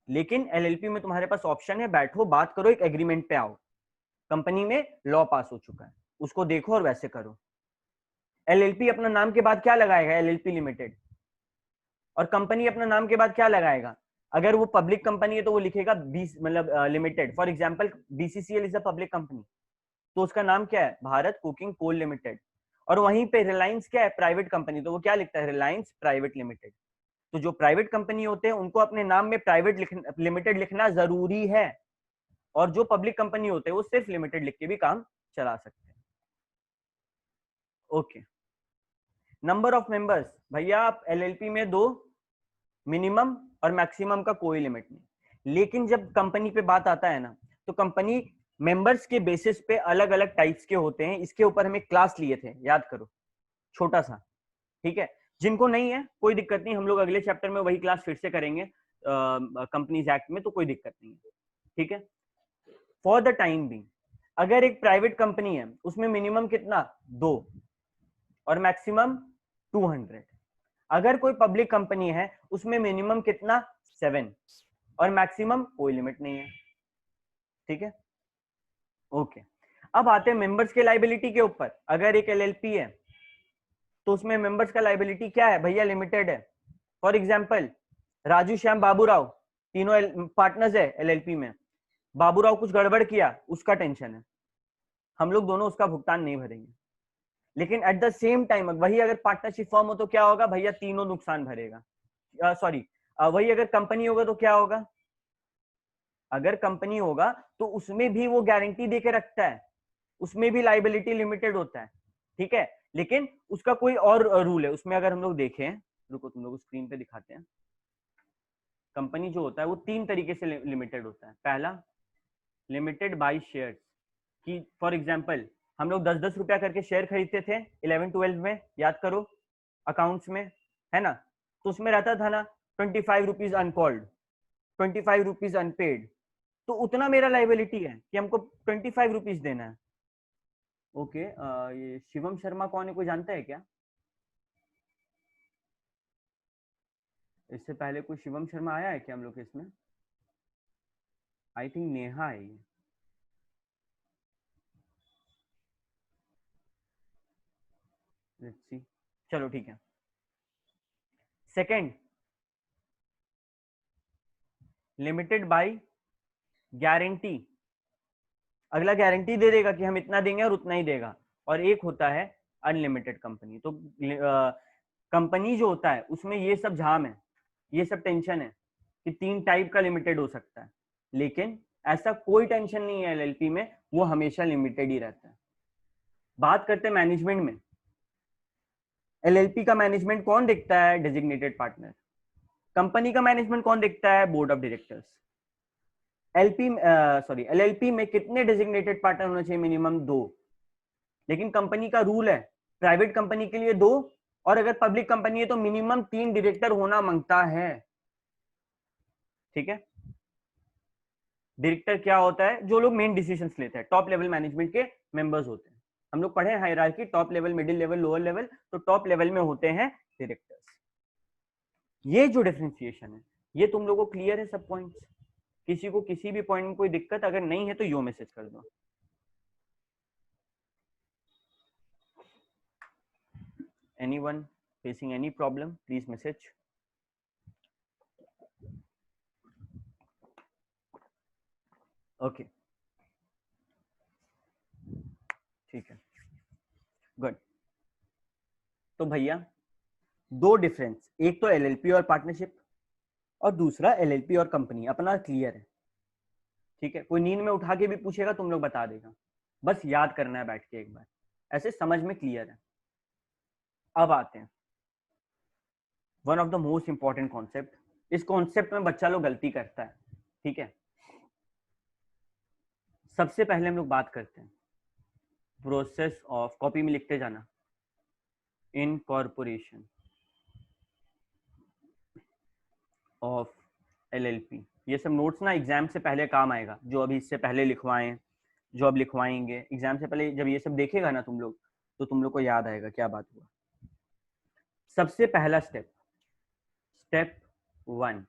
लेकिन एलएलपी में तुम्हारे पास ऑप्शन है, बैठो बात करो, एक एग्रीमेंट पे आओ। कंपनी में लॉ पास हो चुका है, उसको देखो और वैसे करो। एलएलपी अपना नाम के बाद क्या लगाएगा, एलएलपी लिमिटेड। और कंपनी अपना नाम के बाद क्या लगाएगा, अगर वो पब्लिक कंपनी है तो वो लिखेगा मतलब limited. For example BCCL is a public company, तो उसका नाम क्या है, भारत कोकिंग कोल लिमिटेड। और वहीं पे रिलायंस क्या है, प्राइवेट कंपनी, तो वो क्या लिखता है, रिलायंस प्राइवेट लिमिटेड। तो जो प्राइवेट कंपनी होते हैं उनको अपने नाम में प्राइवेट लिमिटेड लिखना जरूरी है, और जो पब्लिक कंपनी होते हैं वो सिर्फ लिमिटेड लिख के भी काम चला सकते हैं। ओके, नंबर ऑफ मेंबर्स, भैया आप एलएलपी में दो, मिनिमम और मैक्सिमम का कोई लिमिट नहीं। लेकिन जब कंपनी पे बात आता है ना, तो कंपनी मेंबर्स के बेसिस पे अलग अलग टाइप्स के होते हैं। इसके ऊपर हम एक क्लास लिए थे, याद करो, छोटा सा, ठीक है। जिनको नहीं है कोई दिक्कत नहीं, हम लोग अगले चैप्टर में वही क्लास फिर से करेंगे कंपनीज एक्ट में, तो कोई दिक्कत नहीं है, ठीक है। फॉर द टाइम बिंग, अगर एक प्राइवेट कंपनी है उसमें मिनिमम कितना, 2, और मैक्सिमम 200। अगर कोई पब्लिक कंपनी है उसमें मिनिमम कितना, 7, और मैक्सिमम कोई लिमिट नहीं है, ठीक है। ओके, अब आते हैं मेंबर्स के लाइबिलिटी के ऊपर। अगर एक एलएलपी है तो उसमें मेंबर्स का लाइबिलिटी क्या है भैया, लिमिटेड है। फॉर एग्जांपल राजू श्याम बाबूराव, तीनों पार्टनर्स है एलएलपी में। बाबूराव कुछ गड़बड़ किया, उसका टेंशन है, हम लोग दोनों उसका भुगतान नहीं भरेंगे। लेकिन एट द सेम टाइम वही अगर पार्टनरशिप फॉर्म हो तो क्या होगा भैया, तीनों नुकसान भरेगा। सॉरी, वही अगर कंपनी होगा तो क्या होगा, अगर कंपनी होगा तो उसमें भी वो गारंटी देके रखता है, उसमें भी लाइबिलिटी लिमिटेड होता है, ठीक है। लेकिन उसका कोई और रूल है उसमें, अगर हम लोग देखें, रुको तुम लोग स्क्रीन पे दिखाते हैं। कंपनी जो होता है वो 3 तरीके से लिमिटेड होता है। पहला, लिमिटेड बाय शेयर्स, कि फॉर एग्जांपल हम लोग 10-10 रुपया करके शेयर खरीदते थे 11-12 में, याद करो अकाउंट्स में, है ना। तो उसमें रहता था ना 25 रुपीज अनकॉल्ड, 25 रुपीज अनपेड, तो उतना मेरा लाइबिलिटी है कि हमको 25 रुपीज देना है। ओके, ये शिवम शर्मा कौन है, कोई जानता है क्या, इससे पहले कोई शिवम शर्मा आया है क्या हम लोग के इसमें, आई थिंक नेहा है ये। लेट्स सी, चलो ठीक है। सेकंड, लिमिटेड बाय गारंटी, अगला गारंटी दे देगा कि हम इतना देंगे और उतना ही देगा। और एक होता है अनलिमिटेड कंपनी। तो कंपनी जो होता है उसमें ये सब झाम है, ये सब टेंशन है कि 3 टाइप का लिमिटेड हो सकता है, लेकिन ऐसा कोई टेंशन नहीं है एलएलपी में, वो हमेशा लिमिटेड ही रहता है। बात करते हैं मैनेजमेंट में। एलएलपी का मैनेजमेंट कौन देखता है, डेजिग्नेटेड पार्टनर। कंपनी का मैनेजमेंट कौन देखता है, बोर्ड ऑफ डायरेक्टर्स। एलएलपी में कितने डेजिग्नेटेड पार्टनर होना चाहिए? मिनिमम 2। लेकिन कंपनी का रूल है प्राइवेट कंपनी के लिए 2, और अगर पब्लिक कंपनी है तो मिनिमम 3 डायरेक्टर होना मांगता है। ठीक है, डायरेक्टर क्या होता है? जो लोग मेन डिसीजंस लेते हैं, टॉप लेवल मैनेजमेंट के मेंबर्स होते हैं। हम लोग पढ़े hierarchy, top level, middle level, lower level, तो टॉप लेवल में होते हैं डायरेक्टर्स। ये जो डिफरेंशिएशन है ये तुम लोगों को क्लियर है सब पॉइंट्स? किसी को किसी भी पॉइंट में कोई दिक्कत अगर नहीं है तो यो मैसेज कर दो। Anyone facing any problem please message. Okay, ठीक है, गुड। तो भैया दो डिफरेंस, एक तो एलएलपी और पार्टनरशिप और दूसरा एलएलपी और कंपनी, अपना क्लियर है। ठीक है, कोई नींद में उठा के भी पूछेगा तुम लोग बता देगा, बस याद करना है बैठ के एक बार, ऐसे समझ में क्लियर है। अब आते हैं one of the most important concept. इस कॉन्सेप्ट में बच्चा लोग गलती करता है। ठीक है, सबसे पहले हम लोग बात करते हैं प्रोसेस ऑफ, कॉपी में लिखते जाना, इनकॉर्पोरेशन ऑफ एलएलपी। ये सब नोट्स ना एग्जाम से पहले काम आएगा, जो अभी इससे पहले लिखवाएं, जो अब लिखवाएंगे एग्जाम से पहले, जब ये सब देखेगा ना तुम लोग तो तुम लोग को याद आएगा क्या बात हुआ। सबसे पहला स्टेप, स्टेप 1,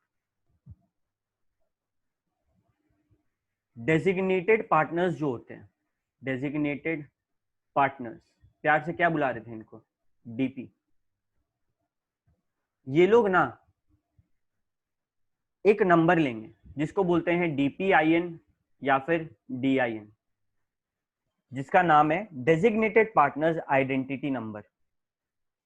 डेजिग्नेटेड पार्टनर्स जो होते हैं, डेजिग्नेटेड पार्टनर्स, प्यार से क्या बुला रहे थे इनको? डीपी। ये लोग ना एक नंबर लेंगे जिसको बोलते हैं डीपीआईएन या फिर डीआईएन, जिसका नाम है designated partners identity number.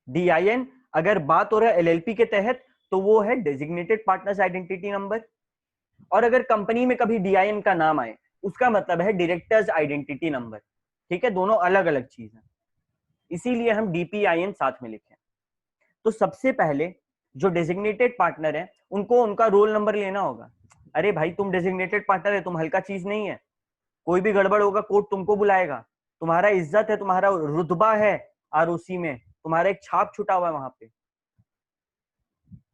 DIN अगर बात हो रहा है एलएलपी के तहत तो वो है डेजिग्नेटेड पार्टनर्स आइडेंटिटी नंबर, और अगर कंपनी में कभी डीआईएन का नाम आए उसका मतलब है डायरेक्टर्स आइडेंटिटी नंबर। ठीक है, दोनों अलग अलग चीज है, इसीलिए हम डीपीआईएन साथ में लिखे। तो सबसे पहले जो डेजिग्नेटेड पार्टनर है उनको उनका रोल नंबर लेना होगा। अरे भाई तुम डेजिग्नेटेड पार्टनर है, तुम हल्का चीज नहीं है, कोई भी गड़बड़ होगा कोर्ट तुमको बुलाएगा, तुम्हारा इज्जत है, तुम्हारा रुतबा है आरओसी में, तुम्हारा एक छाप छुटा हुआ है वहां पे,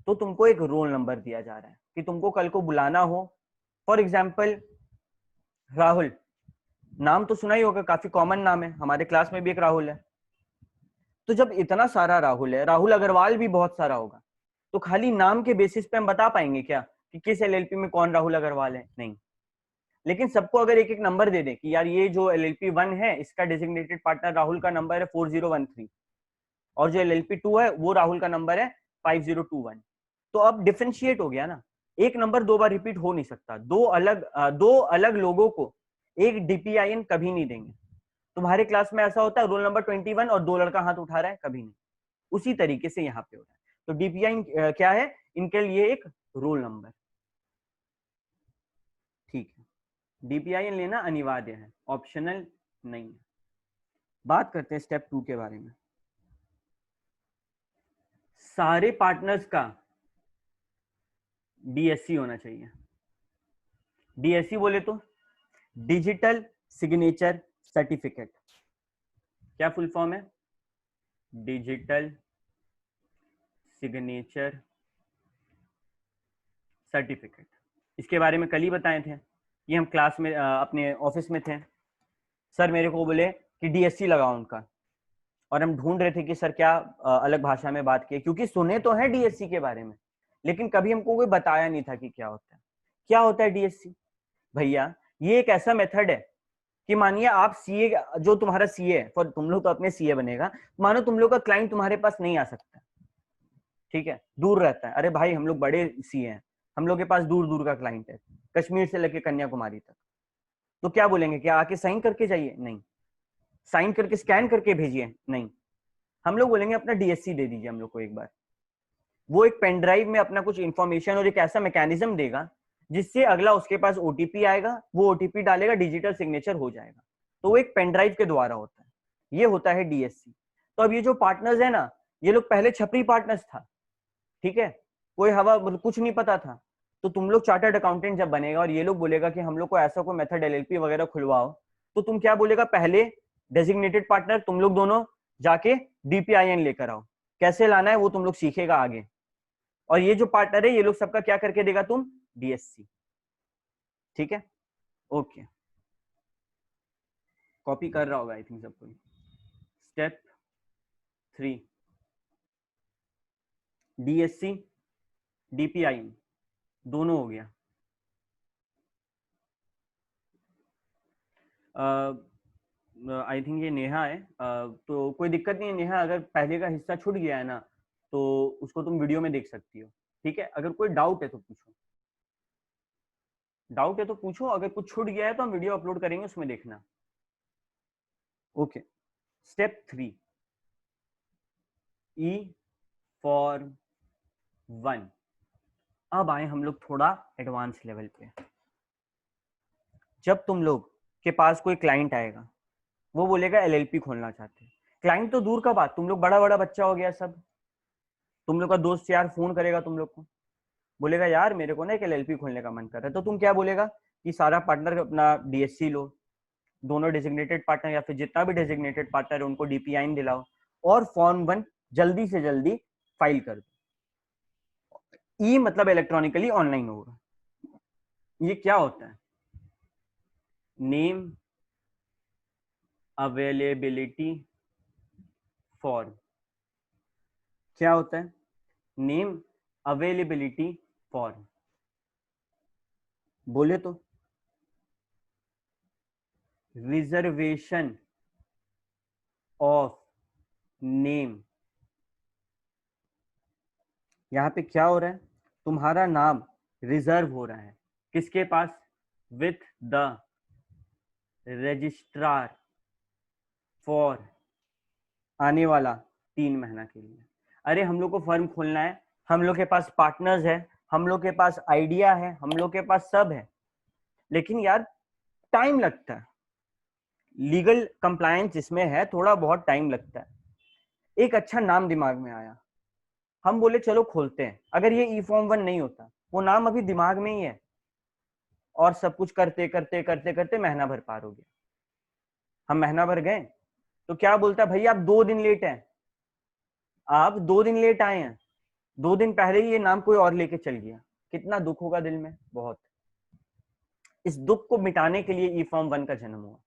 तो तुमको एक रोल नंबर दिया जा रहा है कि तुमको कल को बुलाना हो। फॉर एग्जाम्पल राहुल, नाम तो सुना ही होगा, काफी कॉमन नाम है, हमारे क्लास में भी एक राहुल है। तो जब इतना सारा राहुल है, राहुल अग्रवाल भी बहुत सारा होगा, तो खाली नाम के बेसिस पे हम बता पाएंगे क्या कि किस एलएलपी में कौन राहुल अग्रवाल है? नहीं। लेकिन सबको अगर एक एक नंबर दे दें कि यार ये जो एलएलपी 1 है इसका डेजिग्नेटेड पार्टनर राहुल का नंबर है 4013, और जो एलएलपी 2 है वो राहुल का नंबर है 5021, तो अब डिफरेंशिएट हो गया ना। एक नंबर दो बार रिपीट हो नहीं सकता, दो अलग लोगों को एक डीपीआईएन कभी नहीं देंगे। तुम्हारे क्लास में ऐसा होता है रोल नंबर 21 और 2 लड़का हाथ उठा रहा है? कभी नहीं। उसी तरीके से यहाँ पे हो रहा है। तो डीपीआईएन क्या है? इनके लिए एक रोल नंबर। ठीक है, डीपीआईएन लेना अनिवार्य है, ऑप्शनल नहीं है। बात करते हैं स्टेप 2 के बारे में। सारे पार्टनर्स का डीएससी होना चाहिए। डीएससी बोले तो डिजिटल सिग्नेचर सर्टिफिकेट। क्या फुल फॉर्म है? Digital signature certificate. इसके बारे में कल ही बताए थे, ये हम क्लास में अपने ऑफिस में थे, सर मेरे को बोले कि डीएससी लगाओ उनका, और हम ढूंढ रहे थे कि सर क्या अलग भाषा में बात किए, क्योंकि सुने तो है डीएससी के बारे में लेकिन कभी हमको कोई बताया नहीं था कि क्या होता है। क्या होता है डीएससी? भैया ये एक ऐसा मेथड है कि मानिए आप सीए, जो तुम्हारा सीए है, फॉर तुम लोग तो अपने सीए बनेगा, मानो तुम लोग का क्लाइंट तुम्हारे पास नहीं आ सकता, ठीक है, दूर रहता है। अरे भाई हम लोग बड़े सीए हैं, हम लोग के पास दूर दूर का क्लाइंट है, कश्मीर से लेकर कन्याकुमारी तक, तो क्या बोलेंगे? क्या आके साइन करके जाइए? नहीं। साइन करके स्कैन करके भेजिए? नहीं। हम लोग बोलेंगे अपना डीएससी दे दीजिए हम लोग को एक बार। वो एक पेन ड्राइव में अपना कुछ इंफॉर्मेशन और एक ऐसा मैकेनिज्म देगा जिससे अगला उसके पास ओटीपी आएगा, वो ओटीपी डालेगा, डिजिटल सिग्नेचर हो जाएगा। तो वो एक पेन ड्राइव के द्वारा होता है, ये होता है डीएससी। तो अब ये जो पार्टनर्स है ना, ये लोग पहले छपरी पार्टनर्स था, ठीक है, कोई हवा कुछ नहीं पता था, तो तुम लोग चार्टर्ड अकाउंटेंट जब बनेगा और ये लोग बोलेगा कि हम लोग को ऐसा कोई मेथड एलएलपी वगैरह खुलवाओ, तो तुम क्या बोलेगा, पहले डेजिग्नेटेड पार्टनर तुम लोग दोनों जाके डीपीआईएन लेकर आओ, कैसे लाना है वो तुम लोग सीखेगा आगे, और ये जो पार्टनर है ये लोग सबका क्या करके देगा, तुम डीएससी। ठीक है, ओके, कॉपी कर रहा होगा आई थिंक सब कोई। स्टेप 3, डीएससी डीपीआईएन दोनों हो गया। आई थिंक ये नेहा है, तो कोई दिक्कत नहीं है नेहा, अगर पहले का हिस्सा छूट गया है ना तो उसको तुम वीडियो में देख सकती हो। ठीक है, अगर कोई डाउट है तो पूछो, डाउट है तो पूछो, अगर कुछ छूट गया है तो हम वीडियो अपलोड करेंगे उसमें देखना। Okay, step 3, E for 1। अब आए हम लोग थोड़ा एडवांस लेवल पे। जब तुम लोग के पास कोई क्लाइंट आएगा, वो बोलेगा एलएलपी खोलना चाहते हैं, क्लाइंट तो दूर का बात, तुम लोग बड़ा बड़ा बच्चा हो गया सब, तुम लोग का दोस्त यार फोन करेगा तुम लोग को, बोलेगा यार मेरे को ना एक एलएलपी खोलने का मन कर रहा है, तो तुम क्या बोलेगा कि सारा पार्टनर अपना डीएससी लो, दोनों डेजिग्नेटेड पार्टनर या फिर जितना भी डेजिग्नेटेड पार्टनर है उनको डीपीआईएन दिलाओ, और फॉर्म 1 जल्दी से जल्दी फाइल कर दो। ई मतलब इलेक्ट्रॉनिकली ऑनलाइन होगा। ये क्या होता है, नेम अवेलेबिलिटी फॉर्म। क्या होता है, नेम अवेलेबिलिटी फॉर्म, बोले तो रिजर्वेशन ऑफ नेम। यहां पे क्या हो रहा है, तुम्हारा नाम रिजर्व हो रहा है किसके पास, विथ द रजिस्ट्रार फॉर आने वाला 3 महीना के लिए। अरे हम लोग को फर्म खोलना है, हम लोग के पास पार्टनर्स है, हम लोग के पास आइडिया है, हम लोग के पास सब है, लेकिन यार टाइम लगता है, लीगल कंप्लायंस इसमें है, थोड़ा बहुत टाइम लगता है। एक अच्छा नाम दिमाग में आया, हम बोले चलो खोलते हैं। अगर ये ई फॉर्म 1 नहीं होता, वो नाम अभी दिमाग में ही है, और सब कुछ करते करते करते करते महीना भर पार हो गया। हम महीना भर गए तो क्या बोलता है, भाई आप 2 दिन लेट हैं, आप 2 दिन लेट आए हैं, 2 दिन पहले ही ये नाम कोई और लेके चल गया, कितना दुख होगा दिल में, बहुत। इस दुख को मिटाने के लिए ई फॉर्म 1 का जन्म हुआ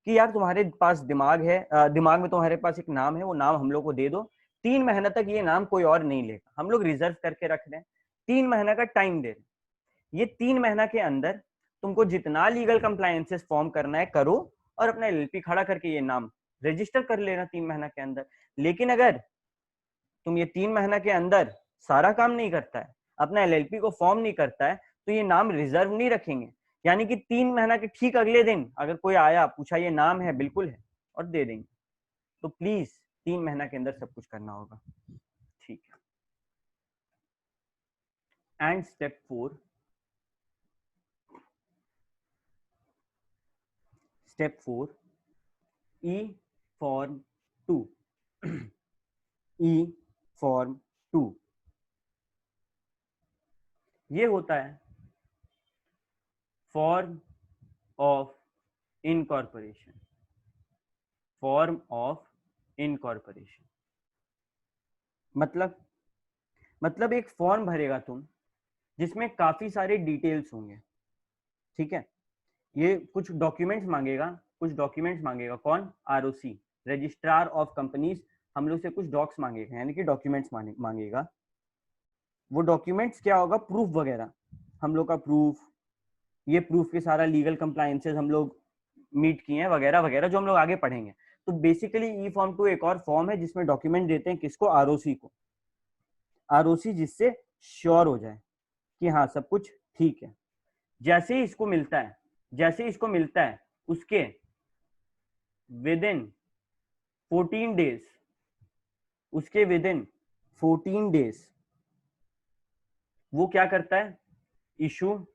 कि यार तुम्हारे पास दिमाग है, दिमाग में तुम्हारे पास एक नाम है, वो नाम हम लोग को दे दो, 3 महीने तक ये नाम कोई और नहीं लेगा, हम लोग रिजर्व करके रख रहे हैं, 3 महीने का टाइम दे रहे हैं। ये 3 महीना के अंदर तुमको जितना लीगल कंप्लायंसेस फॉर्म करना है करो, और अपना एलएलपी खड़ा करके ये नाम रजिस्टर कर लेना 3 महीना के अंदर। लेकिन अगर तुम ये 3 महीना के अंदर सारा काम नहीं करता है, अपना एलएलपी को फॉर्म नहीं करता है, तो ये नाम रिजर्व नहीं रखेंगे, यानी कि 3 महीना के ठीक अगले दिन अगर कोई आया पूछा ये नाम है, बिल्कुल है, और दे देंगे। तो प्लीज 3 महीना के अंदर सब कुछ करना होगा, ठीक है। And step 4, step 4, E form 2। E form 2 ये होता है form of incorporation, form of incorporation मतलब एक फॉर्म भरेगा तुम जिसमें काफी सारे डिटेल्स होंगे, ठीक है। ये कुछ डॉक्यूमेंट्स मांगेगा, कुछ डॉक्यूमेंट्स मांगेगा, कौन, आरओसी, रजिस्ट्रार ऑफ कंपनीज, हम लोग से कुछ डॉक्स मांगेगा, यानी कि डॉक्यूमेंट्स मांगेगा। वो डॉक्यूमेंट्स क्या होगा, प्रूफ वगैरह, हम लोग का प्रूफ, ये प्रूफ के सारा लीगल कंप्लायंसेस हम लोग मीट किए हैं वगैरह वगैरह, जो हम लोग आगे पढ़ेंगे। तो बेसिकली ई फॉर्म 2 एक और फॉर्म है जिसमें डॉक्यूमेंट देते हैं किसको, आरओसी को, आरओसी जिससे श्योर हो जाए कि हाँ सब कुछ ठीक है। जैसे ही इसको मिलता है, जैसे ही इसको मिलता है उसके विद इन 14 डेज, उसके विद इन 14 डेज वो क्या करता है, इशू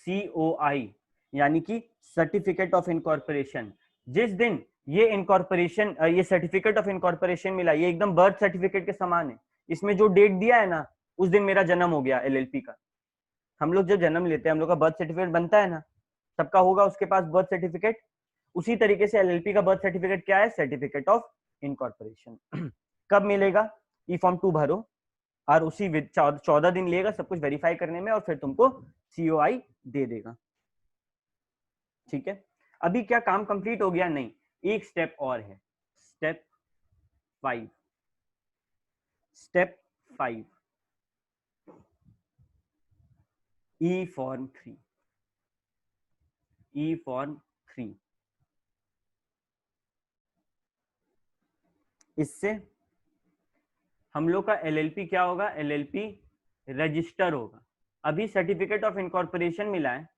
COI, यानी कि सर्टिफिकेट ऑफ इनकॉर्पोरेशन। जिस दिन ये इनकॉर्पोरेशन, ये सर्टिफिकेट ऑफ इनकॉर्पोरेशन मिला, ये एकदम बर्थ सर्टिफिकेट के समान है, इसमें जो डेट दिया है ना, उस दिन मेरा जन्म हो गया एलएलपी का, हम लोग जब जन्म लेते हैं हम लोग का बर्थ सर्टिफिकेट बनता है ना, सबका होगा उसके पास बर्थ सर्टिफिकेट। उसी तरीके से एलएलपी का बर्थ सर्टिफिकेट क्या है, सर्टिफिकेट ऑफ इनकॉर्पोरेशन। कब मिलेगा, ई फॉर्म 2 भरो और उसी 14 दिन लेगा सब कुछ वेरीफाई करने में और फिर तुमको सीओआई दे देगा। ठीक है, अभी क्या काम कंप्लीट हो गया, नहीं, एक स्टेप और है, स्टेप 5। स्टेप 5 ई फॉर्म 3। ई फॉर्म 3, इससे हम लोग का एलएलपी क्या होगा, एलएलपी रजिस्टर होगा। अभी सर्टिफिकेट ऑफ इनकॉर्पोरेशन मिला है,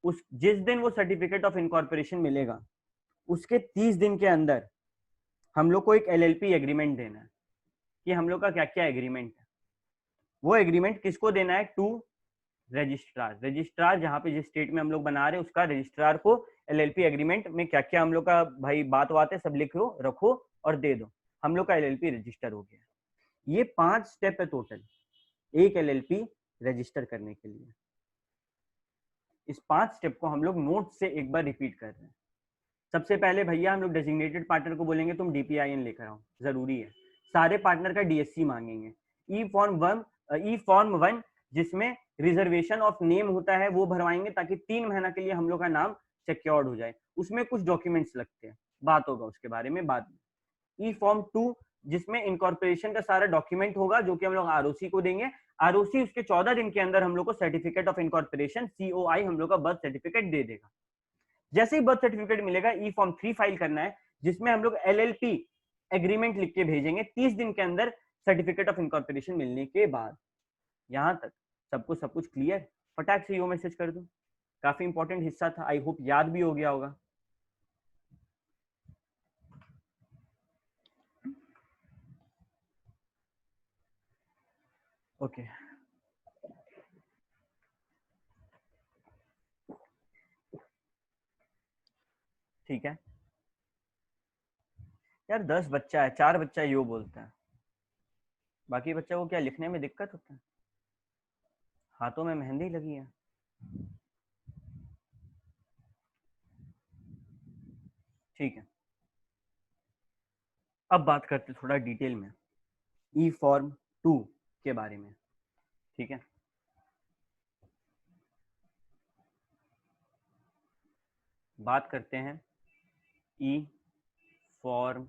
उस जिस दिन वो सर्टिफिकेट ऑफ इनकॉर्पोरेशन मिलेगा उसके 30 दिन के अंदर हम लोग को एक एलएलपी एग्रीमेंट देना है कि हम लोग का क्या क्या एग्रीमेंट है। वो एग्रीमेंट किसको देना है, टू रजिस्ट्रार। रजिस्ट्रार जहाँ पे जिस स्टेट में हम लोग बना रहे हैं उसका रजिस्ट्रार को एलएलपी एग्रीमेंट में क्या क्या हम लोग का भाई बात है सब लिखो रखो और दे दो, हम लोग का एलएलपी रजिस्टर हो गया। ये 5 स्टेप है टोटल एक एलएलपी रजिस्टर करने के लिए। इस 5 स्टेप को हम लोग नोट से एक बार रिपीट कर रहे हैं। सबसे पहले भैया हम लोग डेजिग्नेटेड पार्टनर को बोलेंगे तुम डीपीआईएन लेकर आओ, जरूरी है। सारे पार्टनर का डीएससी मांगेंगे। ई फॉर्म 1 जिसमें रिजर्वेशन ऑफ नेम होता है वो भरवाएंगे ताकि 3 महीना के लिए हम लोग का नाम सिक्योर्ड हो जाए। उसमें कुछ डॉक्यूमेंट्स लगते हैं, बात होगा उसके बारे में बाद में। ई फॉर्म 2 जिसमें इनकॉर्पोरेशन का सारा डॉक्यूमेंट होगा जो कि हम लोग आरओसी को देंगे। आरओसी उसके 14 दिन के अंदर हम लोग को सर्टिफिकेट ऑफ इनकॉर्पोरेशन सीओआई हम लोग का बर्थ सर्टिफिकेट दे देगा। जैसे ही बर्थ सर्टिफिकेट मिलेगा ई फॉर्म 3 फाइल करना है जिसमें हम लोग एलएलपी एग्रीमेंट लिख के भेजेंगे 30 दिन के अंदर सर्टिफिकेट ऑफ इनकॉर्पोरेशन मिलने के बाद। यहां तक सबको सब कुछ क्लियर, फटाक से यो मैसेज कर दूं। काफी इंपॉर्टेंट हिस्सा था, आई होप याद भी हो गया होगा। ओके ठीक है यार, 10 बच्चा है, 4 बच्चा यो बोलता है, बाकी बच्चा को क्या लिखने में दिक्कत होता है, हाथों में मेहंदी लगी है। ठीक है, अब बात करते थोड़ा डिटेल में ई फॉर्म 2 के बारे में। ठीक है, बात करते हैं ई फॉर्म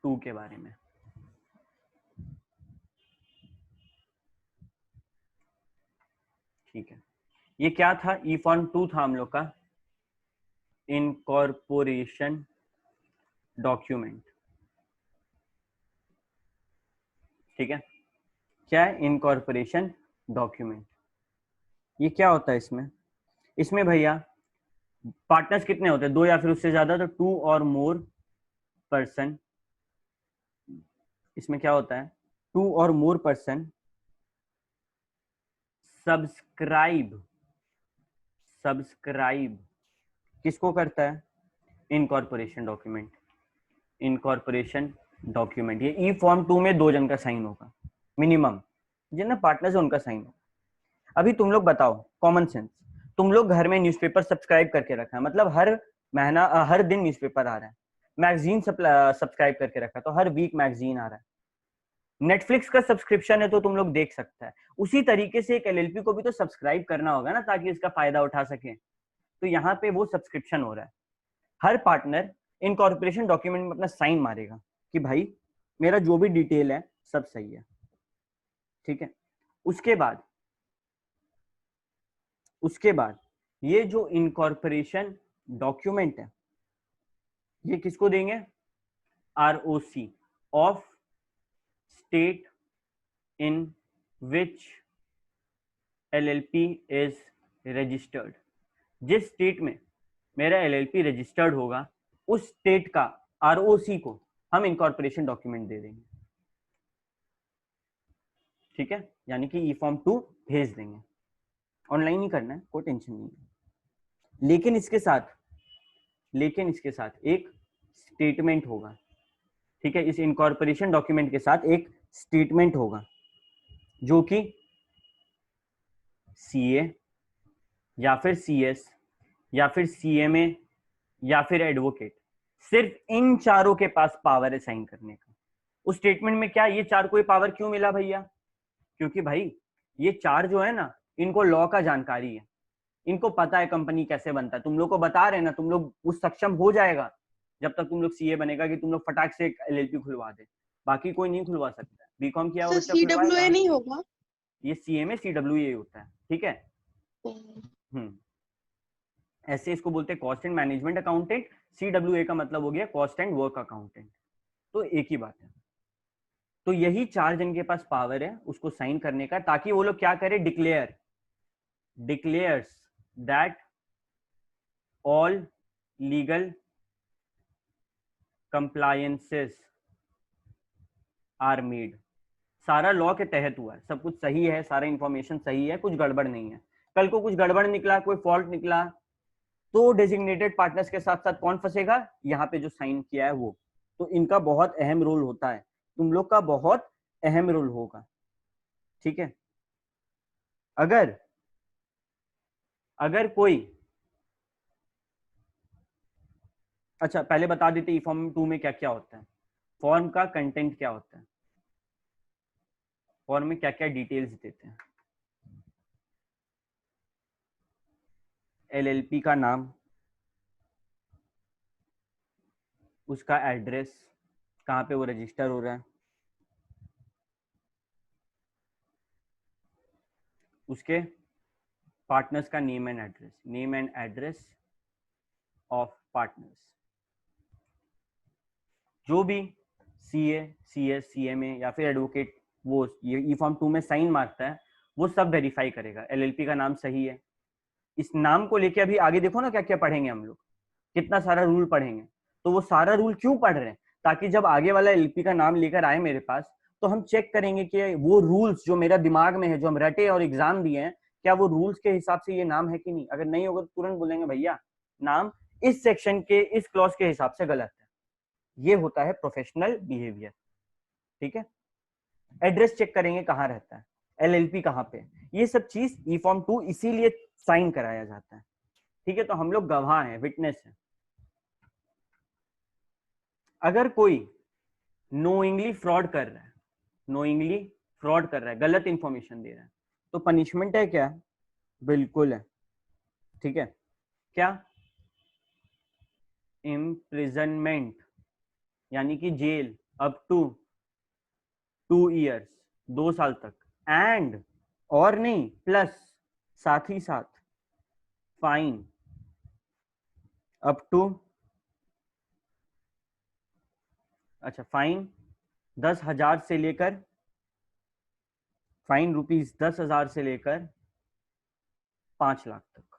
2 के बारे में। ठीक है, ये क्या था, ई फॉर्म 2 था हम लोग का इनकॉर्पोरेशन डॉक्यूमेंट। ठीक है, क्या है, इनकॉर्पोरेशन डॉक्यूमेंट। ये क्या होता है इसमें, इसमें भैया पार्टनर्स कितने होते हैं, 2 या फिर उससे ज्यादा, तो 2 और मोर पर्सन। इसमें क्या होता है, 2 और मोर पर्सन सब्सक्राइब किसको करता है, इनकॉर्पोरेशन डॉक्यूमेंट। इनकॉर्पोरेशन डॉक्यूमेंट ये ई फॉर्म 2 में 2 जन का साइन होगा मिनिमम, जिन पार्टनर्स है उनका साइन होगा। अभी तुम लोग बताओ, कॉमन सेंस, तुम लोग घर में न्यूज़पेपर सब्सक्राइब करके रखा है, मतलब हर महीना हर दिन न्यूज़पेपर आ रहा है। मैगजीन सब्सक्राइब करके रखा तो हर वीक मैगजीन आ रहा है। नेटफ्लिक्स का सब्सक्रिप्शन है तो तुम लोग देख सकता है। उसी तरीके से एक एलएलपी को भी तो सब्सक्राइब करना होगा ना ताकि इसका फायदा उठा सके। तो यहाँ पे वो सब्सक्रिप्शन हो रहा है। हर पार्टनर इनकॉर्पोरेशन डॉक्यूमेंट में अपना साइन मारेगा कि भाई मेरा जो भी डिटेल है सब सही है। ठीक है, उसके बाद ये जो इनकॉर्पोरेशन डॉक्यूमेंट है ये किसको देंगे, ROC of state in which LLP is registered. जिस स्टेट में मेरा एलएलपी रजिस्टर्ड होगा उस स्टेट का आरओसी को हम इनकॉर्पोरेशन डॉक्यूमेंट दे देंगे। ठीक है, यानी कि ई फॉर्म 2 भेज देंगे, ऑनलाइन ही करना है, कोई टेंशन नहीं है। लेकिन इसके साथ एक स्टेटमेंट होगा। ठीक है, इस इनकॉर्पोरेशन डॉक्यूमेंट के साथ एक स्टेटमेंट होगा जो कि सीए या फिर CS या फिर CMA या फिर एडवोकेट, सिर्फ इन चारों के पास पावर है साइन करने का। उस स्टेटमेंट में क्या ये चार को पावर क्यों मिला भैया? क्योंकि भाई ये चार जो है ना, इनको लॉ का जानकारी है, इनको पता है कंपनी कैसे बनता है। तुम लोग को बता रहे हैं ना, तुम लोग उस सक्षम हो जाएगा जब तक तुम लोग CA बनेगा कि तुम लोग फटाक से एक LLP खुलवा दे। बाकी कोई नहीं खुलवा सकता। बीकॉम किया हुआ सर बच्चा CWA खुलवाएगा। नहीं होगा? ये CMA CWA होता है, ठीक है। ऐसे इसको बोलते हैं cost and management accountant. CWA का मतलब हो गया कॉस्ट एंड वर्क अकाउंटेंट। तो एक ही बात है। तो यही चार जन के पास पावर है उसको साइन करने का, ताकि वो लोग क्या करे, declares that all legal compliances are made. सारा लॉ के तहत हुआ है, सब कुछ सही है, सारा इंफॉर्मेशन सही है, कुछ गड़बड़ नहीं है। कल को कुछ गड़बड़ निकला, कोई फॉल्ट निकला, तो डेजिग्नेटेड पार्टनर्स के साथ साथ कौन फंसेगा? यहाँ पे जो साइन किया है वो। तो इनका बहुत अहम रोल होता है, तुम लोग का बहुत अहम रोल होगा, ठीक है। अगर अगर कोई, अच्छा पहले बता देते ई फॉर्म 2 में क्या क्या होता है। फॉर्म का कंटेंट क्या होता है, फॉर्म में क्या क्या डिटेल्स देते हैं। LLP का नाम, उसका एड्रेस, कहाँ पे वो रजिस्टर हो रहा है, उसके पार्टनर्स का name and address of partners. जो भी CA CS CMA या फिर एडवोकेट वो ये ई फॉर्म 2 में साइन मारता है, वो सब वेरीफाई करेगा LLP का नाम सही है। इस नाम को लेके अभी आगे देखो ना क्या क्या पढ़ेंगे हम लोग, कितना सारा रूल पढ़ेंगे। तो वो सारा रूल क्यों पढ़ रहे हैं? ताकि जब आगे वाला LLP का नाम लेकर आए मेरे पास, तो हम चेक करेंगे कि वो रूल्स जो मेरा दिमाग में है, जो हम रटे और एग्जाम दिए हैं, क्या वो रूल्स के हिसाब से ये नाम है कि नहीं। अगर नहीं होगा तो तुरंत बोलेंगे भैया नाम इस सेक्शन के इस क्लॉज के हिसाब से गलत है। ये होता है प्रोफेशनल बिहेवियर, ठीक है। एड्रेस चेक करेंगे कहाँ रहता है, LLP कहाँ पे, ये सब चीज ई फॉर्म 2 इसीलिए साइन कराया जाता है, ठीक है। तो हम लोग गवाह हैं, विटनेस हैं। अगर कोई नोइंगली फ्रॉड कर रहा है, गलत इंफॉर्मेशन दे रहा है, तो पनिशमेंट है क्या? बिल्कुल है, ठीक है। क्या? इम्प्रिजनमेंट, यानी कि जेल अप टू 2 years, 2 साल तक। एंड और नहीं, प्लस साथ ही साथ फाइन अप टू, अच्छा फाइन 10,000 से लेकर, फाइन रुपीज 10,000 से लेकर 5 लाख तक,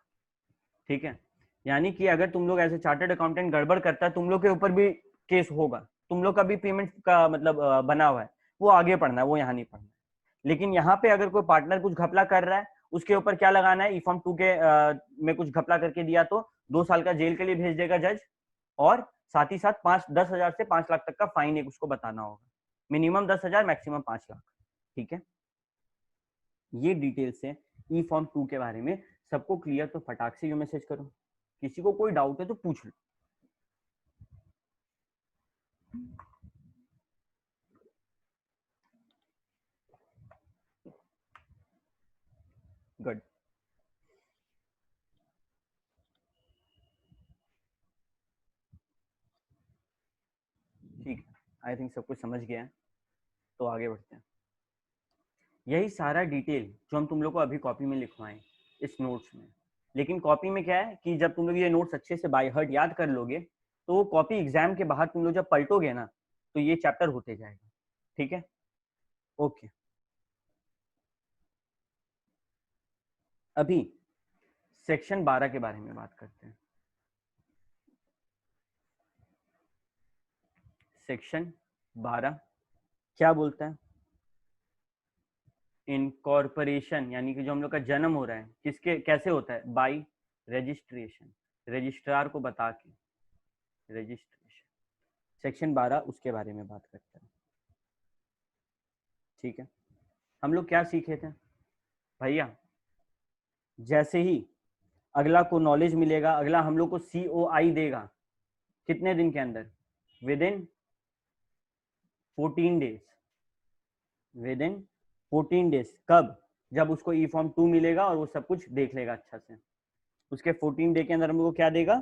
ठीक है। यानी कि अगर तुम लोग ऐसे चार्टर्ड अकाउंटेंट गड़बड़ करता है, तुम लोग के ऊपर भी केस होगा। तुम लोग का भी पेमेंट का मतलब बना हुआ है, वो आगे पढ़ना है, वो यहाँ नहीं पढ़ना है। लेकिन यहाँ पे अगर कोई पार्टनर कुछ घपला कर रहा है, उसके ऊपर क्या लगाना है, ई फॉर्म 2 के में कुछ घपला करके दिया तो 2 साल का जेल के लिए भेज देगा जज, और साथ ही साथ 10,000 से 5 लाख तक का फाइन एक उसको बताना होगा। मिनिमम 10,000, मैक्सिमम 5 लाख, ठीक है। ये डिटेल्स है ई फॉर्म 2 के बारे में। सबको क्लियर? तो फटाक से ये मैसेज करो, किसी को कोई डाउट है तो पूछ लो। गुड, ठीक है। आई थिंक सब कुछ समझ गया है, तो आगे बढ़ते हैं। यही सारा डिटेल जो हम तुम लोग को अभी कॉपी में लिखवाएं इस नोट्स में। लेकिन कॉपी में क्या है कि जब तुम लोग ये नोट्स अच्छे से बाय हार्ट याद कर लोगे, तो वो कॉपी एग्जाम के बाहर तुम लोग जब पलटोगे ना, तो ये चैप्टर होते जाएगा, ठीक है। ओके, अभी सेक्शन 12 के बारे में बात करते हैं। सेक्शन 12 क्या बोलता है? इनकॉर्पोरेशन, यानी कि जो हम लोग का जन्म हो रहा है, किसके कैसे होता है? बाय रजिस्ट्रेशन, रजिस्ट्रार को बता के, रजिस्ट्रेशन। सेक्शन 12 उसके बारे में बात करता है, ठीक है। हम लोग क्या सीखे थे भैया? जैसे ही अगला को नॉलेज मिलेगा, अगला हम लोग को COI देगा कितने दिन के अंदर, with in 14 days, with in 14 days. कब, जब उसको ई फॉर्म 2 मिलेगा और वो सब कुछ देख लेगा अच्छा से, उसके 14 डे के अंदर हमको क्या देगा,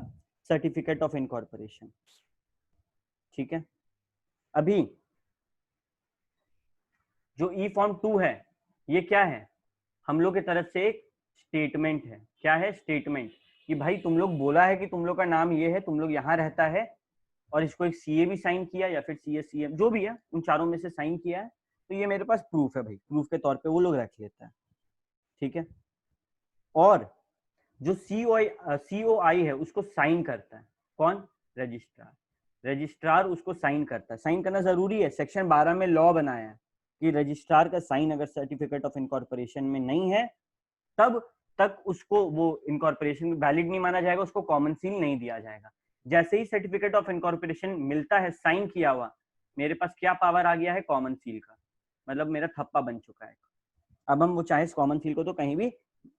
सर्टिफिकेट ऑफ इनकॉर्पोरेशन। ठीक है, अभी जो ई फॉर्म 2 है ये क्या है, हम लोग की तरफ से एक स्टेटमेंट है। क्या है, स्टेटमेंट, कि भाई तुम लोग बोला है कि तुम लोग का नाम ये है, तुम लोग यहाँ रहता है, और इसको एक CA भी साइन किया या फिर CS CM जो भी है उन चारों में से साइन किया है, तो ये मेरे पास प्रूफ है भाई, प्रूफ के तौर पे वो लोग रख लेता है। ठीक है, और जो COI है उसको साइन करता है कौन, रजिस्ट्रार। रजिस्ट्रार उसको साइन करता है, साइन करना जरूरी है, सेक्शन 12 में लॉ बनाया है कि रजिस्ट्रार का साइन अगर सर्टिफिकेट ऑफ इनकॉर्पोरेशन में नहीं है तब तक उसको वो इनकॉर्पोरेशन वैलिड नहीं माना जाएगा, उसको कॉमन सील नहीं दिया जाएगा। जैसे ही सर्टिफिकेट ऑफ इनकॉर्पोरेशन मिलता है साइन किया हुआ, मेरे पास क्या पावर आ गया है, कॉमन सील का, मतलब मेरा थप्पा बन चुका है। अब हम वो चाहे कॉमन सील को तो कहीं भी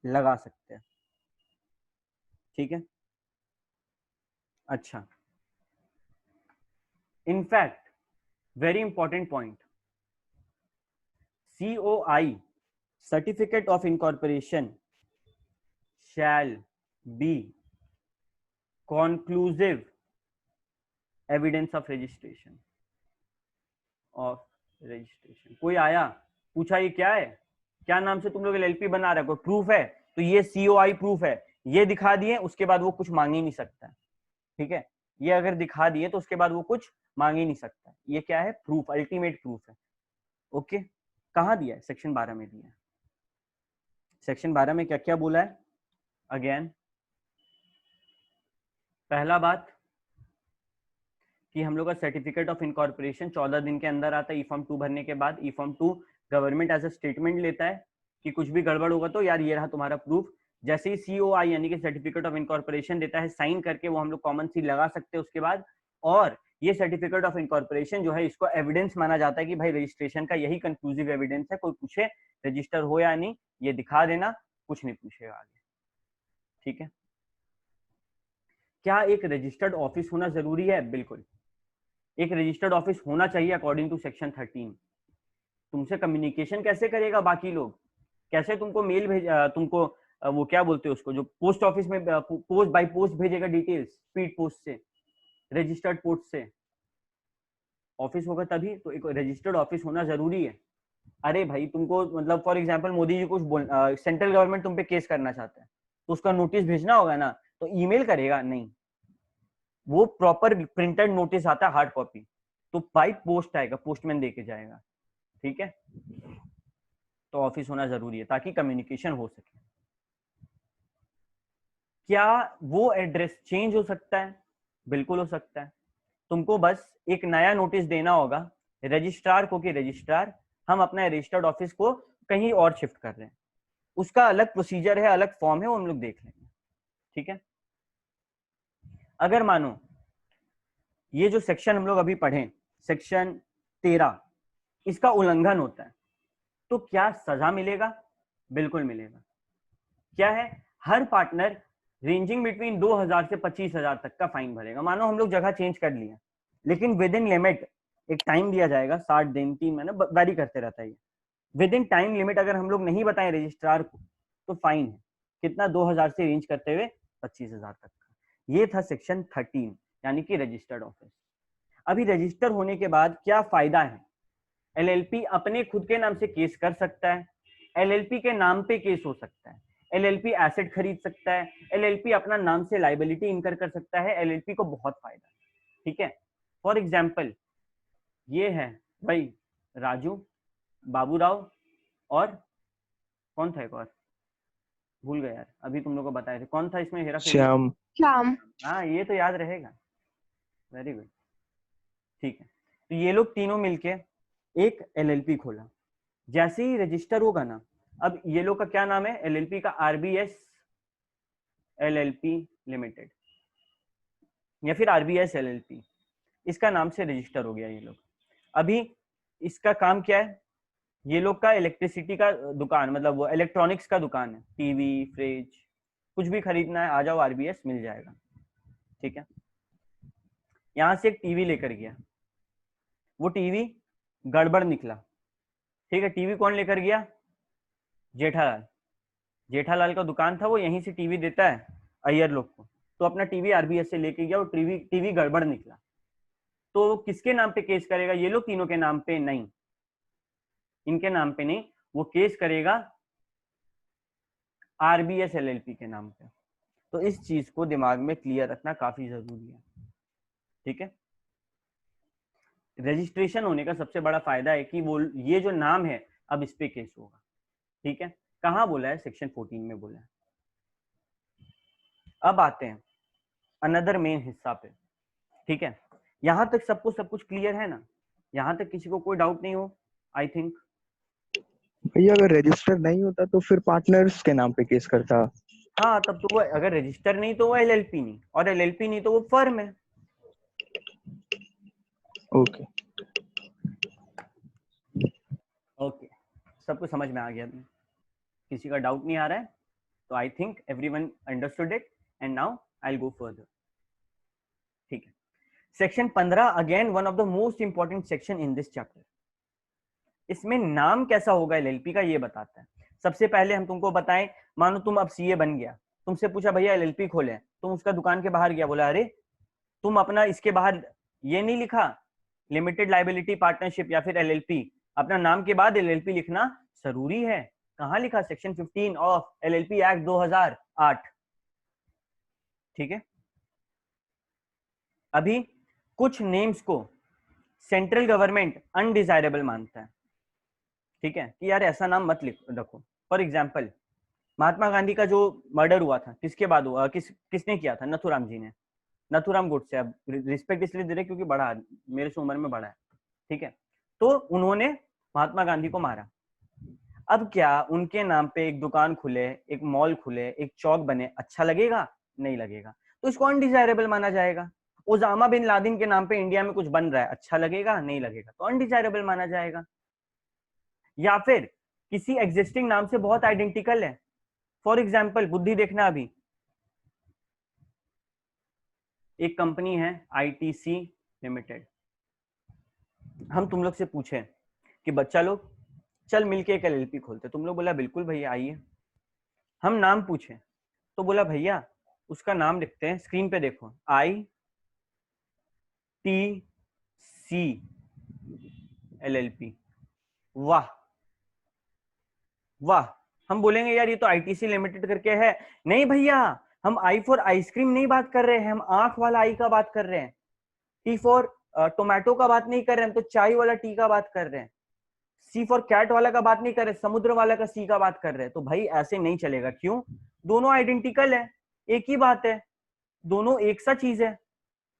लगा सकते हैं। ठीक है, अच्छा, in fact very important point, COI certificate of incorporation shall be conclusive evidence of registration कोई आया पूछा ये क्या है, क्या नाम से तुम लोग LLP बना रहे हो, कोई प्रूफ है, तो ये COI प्रूफ है, ये दिखा दिए उसके बाद वो कुछ मांग ही नहीं सकता। ठीक है, ये अगर दिखा दिए तो उसके बाद वो कुछ मांग ही नहीं सकता, ये क्या है, प्रूफ, अल्टीमेट प्रूफ है। ओके, कहाँ दिया है, सेक्शन 12 में दिया है। सेक्शन 12 में क्या क्या बोला है, अगेन पहला बात कि हम लोग का सर्टिफिकेट ऑफ इनकॉर्पोरेशन 14 दिन के अंदर आता है ई फॉर्म 2 भरने के बाद। E form 2 government as a statement लेता है कि कुछ भी गड़बड़ होगा तो यार ये रहा तुम्हारा प्रूफ। जैसे ही COI यानी कि सर्टिफिकेट ऑफ इनकॉर्पोरेशन देता है साइन करके, वो हम लोग कॉमन सील लगा सकते हैं उसके बाद। और ये सर्टिफिकेट ऑफ इनकॉर्पोरेशन जो है इसको एविडेंस माना जाता है कि भाई रजिस्ट्रेशन का यही कंक्लूसिव एविडेंस है, कोई पूछे रजिस्टर हो या नहीं ये दिखा देना, कुछ नहीं पूछेगा आगे। ठीक है, क्या एक रजिस्टर्ड ऑफिस होना जरूरी है, बिल्कुल एक रजिस्टर्ड ऑफिस होना चाहिए अकॉर्डिंग टू सेक्शन 13। तुमसे कम्युनिकेशन कैसे करेगा बाकी लोग, कैसे तुमको मेल भेज, तुमको वो क्या बोलते हैं उसको, जो पोस्ट ऑफिस में पोस्ट बाय पोस्ट भेजेगा डिटेल्स, स्पीड पोस्ट से, रजिस्टर्ड पोस्ट से, ऑफिस होगा तभी तो, एक रजिस्टर्ड ऑफिस होना जरूरी है। अरे भाई तुमको मतलब फॉर एग्जांपल मोदी जी कुछ सेंट्रल गवर्नमेंट तुम पे केस करना चाहता है तो उसका नोटिस भेजना होगा ना, तो ईमेल करेगा नहीं, वो प्रॉपर प्रिंटेड नोटिस आता है हार्ड कॉपी, तो बाई पोस्ट आएगा, पोस्टमैन देके जाएगा। ठीक है, तो ऑफिस होना जरूरी है ताकि कम्युनिकेशन हो सके। क्या वो एड्रेस चेंज हो सकता है, बिल्कुल हो सकता है। तुमको बस एक नया नोटिस देना होगा रजिस्ट्रार को कि रजिस्ट्रार हम अपना रजिस्टर्ड ऑफिस को कहीं और शिफ्ट कर रहे हैं, उसका अलग प्रोसीजर है, अलग फॉर्म है, वो हम लोग देख लेंगे। ठीक है, अगर मानो ये जो सेक्शन हम लोग अभी पढ़े सेक्शन 13 इसका उल्लंघन होता है तो क्या सजा मिलेगा, बिल्कुल मिलेगा। क्या है, हर पार्टनर रेंजिंग बिटवीन 2000 से 25,000 तक का फाइन भरेगा। मानो हम लोग जगह चेंज कर लिया लेकिन विद इन लिमिट, एक टाइम दिया जाएगा 60 दिन 3 महीने वैरी करते रहता है, विद इन टाइम लिमिट अगर हम लोग नहीं बताएं रजिस्ट्रार को तो फाइन है कितना, 2000 से रेंज करते हुए 25,000 तक का। ये था सेक्शन 13 यानी कि रजिस्टर्ड ऑफिस। अभी रजिस्टर होने के बाद क्या फायदा है, LLP अपने खुद के नाम से केस कर सकता है, LLP के नाम पे केस हो सकता है, LLP एसेट खरीद सकता है, LLP अपना नाम से लाइबिलिटी इनकर कर सकता है, LLP को बहुत फायदा है। ठीक है, फॉर एग्जाम्पल ये है भाई राजू, बाबूराव और कौन था एक और, भूल गया यार, अभी तुम लोग को बताए थे कौन था इसमें, हेरा फेरी। श्याम। श्याम। हाँ ये तो याद रहेगा, वेरी गुड। ठीक है, तो ये लोग तीनों मिलके एक LLP खोला। जैसे ही रजिस्टर होगा ना, अब ये लोग का क्या नाम है, LLP का RBS LLP लिमिटेड या फिर RBS LLP, इसका नाम से रजिस्टर हो गया ये लोग। अभी इसका काम क्या है, ये लोग का इलेक्ट्रिसिटी का दुकान, मतलब वो इलेक्ट्रॉनिक्स का दुकान है, टीवी फ्रिज कुछ भी खरीदना है आ जाओ आरबीएस, मिल जाएगा। ठीक है, यहां से एक टीवी लेकर गया, वो टीवी गड़बड़ निकला। ठीक है, टीवी कौन लेकर गया? जेठालाल। जेठालाल का दुकान था, वो यहीं से टीवी देता है अय्यर लोग को, तो अपना टीवी आरबीएस से लेके गया, वो टीवी गड़बड़ निकला। तो किसके नाम पे केस करेगा? ये लोग तीनों के नाम पे नहीं, इनके नाम पे नहीं, वो केस करेगा आरबीएस एलएलपी के नाम पे। तो इस चीज को दिमाग में क्लियर रखना काफी जरूरी है। ठीक है, रजिस्ट्रेशन होने का सबसे बड़ा फायदा है कि वो ये जो नाम है अब इस पे केस होगा। ठीक है, कहाँ बोला है? सेक्शन 14 में बोला है। अब आते हैं अनदर मेन हिस्सा पे। ठीक है, यहां तक सबको सब कुछ क्लियर है ना? यहां तक किसी को कोई डाउट नहीं हो? आई थिंक भैया अगर रजिस्टर नहीं होता तो फिर पार्टनर्स के नाम पे केस करता। हाँ, तब तो वो अगर रजिस्टर नहीं तो वो एलएलपी नहीं, और एलएलपी नहीं तो वो फर्म है। ओके ओके, सबको समझ में आ गया? किसी का डाउट नहीं आ रहा है? तो आई think everyone understood it and now I will go further. ठीक है, section 15 again one of the most important section in this chapter. इसमें नाम कैसा होगा एलएलपी का ये बताता है। सबसे पहले हम तुमको बताएं, मानो तुम अब सीए बन गया, तुमसे पूछा भैया एलएलपी खोले, तुम उसका दुकान के बाहर गया, बोला अरे तुम अपना इसके बाहर ये नहीं लिखा लिमिटेड लाइबिलिटी पार्टनरशिप या फिर एलएलपी, अपना नाम के बाद एलएलपी लिखना जरूरी है। कहां लिखा? Section 15 of LLP act 2008। ठीक है, अभी कुछ नेम्स को सेंट्रल गवर्नमेंट अनडिजायरेबल मानता है। ठीक है, कि यार ऐसा नाम मत रखो। फॉर एग्जाम्पल, महात्मा गांधी का जो मर्डर हुआ था किसके बाद हुआ? किसने किया था? नथुराम जी ने, नथुराम गोडसे। अब रिस्पेक्ट इसलिए दे रहे क्योंकि बड़ा मेरे से उम्र में बड़ा है। ठीक है, तो उन्होंने महात्मा गांधी को मारा। अब क्या उनके नाम पे एक दुकान खुले, एक मॉल खुले, एक चौक बने, अच्छा लगेगा? नहीं लगेगा। तो इसको अनडिजायरेबल माना जाएगा। ओसामा बिन लादेन के नाम पे इंडिया में कुछ बन रहा है, अच्छा लगेगा? नहीं लगेगा, तो अनडिजायरेबल माना जाएगा। या फिर किसी एग्जिस्टिंग नाम से बहुत आइडेंटिकल है, फॉर एग्जाम्पल बुद्धि देखना, अभी एक कंपनी है आईटीसी लिमिटेड, हम तुम लोग से पूछे कि बच्चा लोग चल मिलके एक एलएलपी खोलते, तुम लोग बोला बिल्कुल भैया आइए। हम नाम पूछे तो बोला भैया उसका नाम लिखते हैं, स्क्रीन पे देखो, ITC LLP। वाह वाह, हम बोलेंगे यार ये तो आईटीसी लिमिटेड करके है। नहीं भैया, हम आई फॉर आइसक्रीम नहीं बात कर रहे हैं, हम आंख वाला आई का बात कर रहे हैं। टी फॉर टोमेटो का बात नहीं कर रहे हैं, हम तो चाय वाला टी का बात कर रहे हैं। सी फॉर कैट वाला का बात नहीं कर रहे, समुद्र वाला का सी का बात कर रहे हैं। तो भाई ऐसे नहीं चलेगा। क्यों? दोनों आइडेंटिकल है, एक ही बात है, दोनों एक सा चीज है,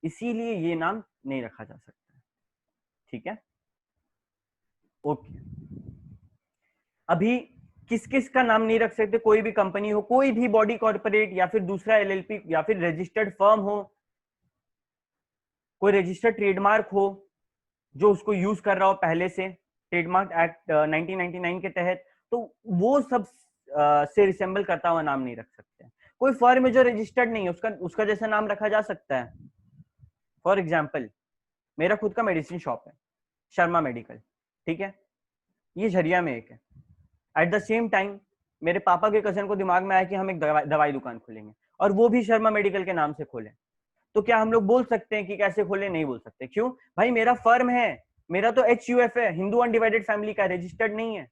इसीलिए ये नाम नहीं रखा जा सकता। ठीक है, ओके। अभी किस किस का नाम नहीं रख सकते? कोई भी कंपनी हो, कोई भी बॉडी कॉर्पोरेट या फिर दूसरा एलएलपी या फिर रजिस्टर्ड फर्म हो, कोई रजिस्टर्ड ट्रेडमार्क हो जो उसको यूज कर रहा हो पहले से ट्रेडमार्क एक्ट 1999 के तहत, तो वो सब से रिसेंबल करता हुआ नाम नहीं रख सकते। कोई फर्म है जो रजिस्टर्ड नहीं है, उसका जैसा नाम रखा जा सकता है। फॉर एग्जाम्पल, मेरा खुद का मेडिसिन शॉप है, शर्मा मेडिकल। ठीक है, ये झरिया में एक है। एट द सेम टाइम मेरे पापा के कजन को दिमाग में आया कि हम एक दवाई दुकान खोलेंगे, और वो भी शर्मा मेडिकल के नाम से खोले। तो क्या हम लोग बोल सकते हैं कि कैसे खोले? नहीं बोल सकते। क्यों? भाई मेरा फर्म है, मेरा तो HUF है, हिंदू अनडिवाइडेड फैमिली का, रजिस्टर्ड नहीं है।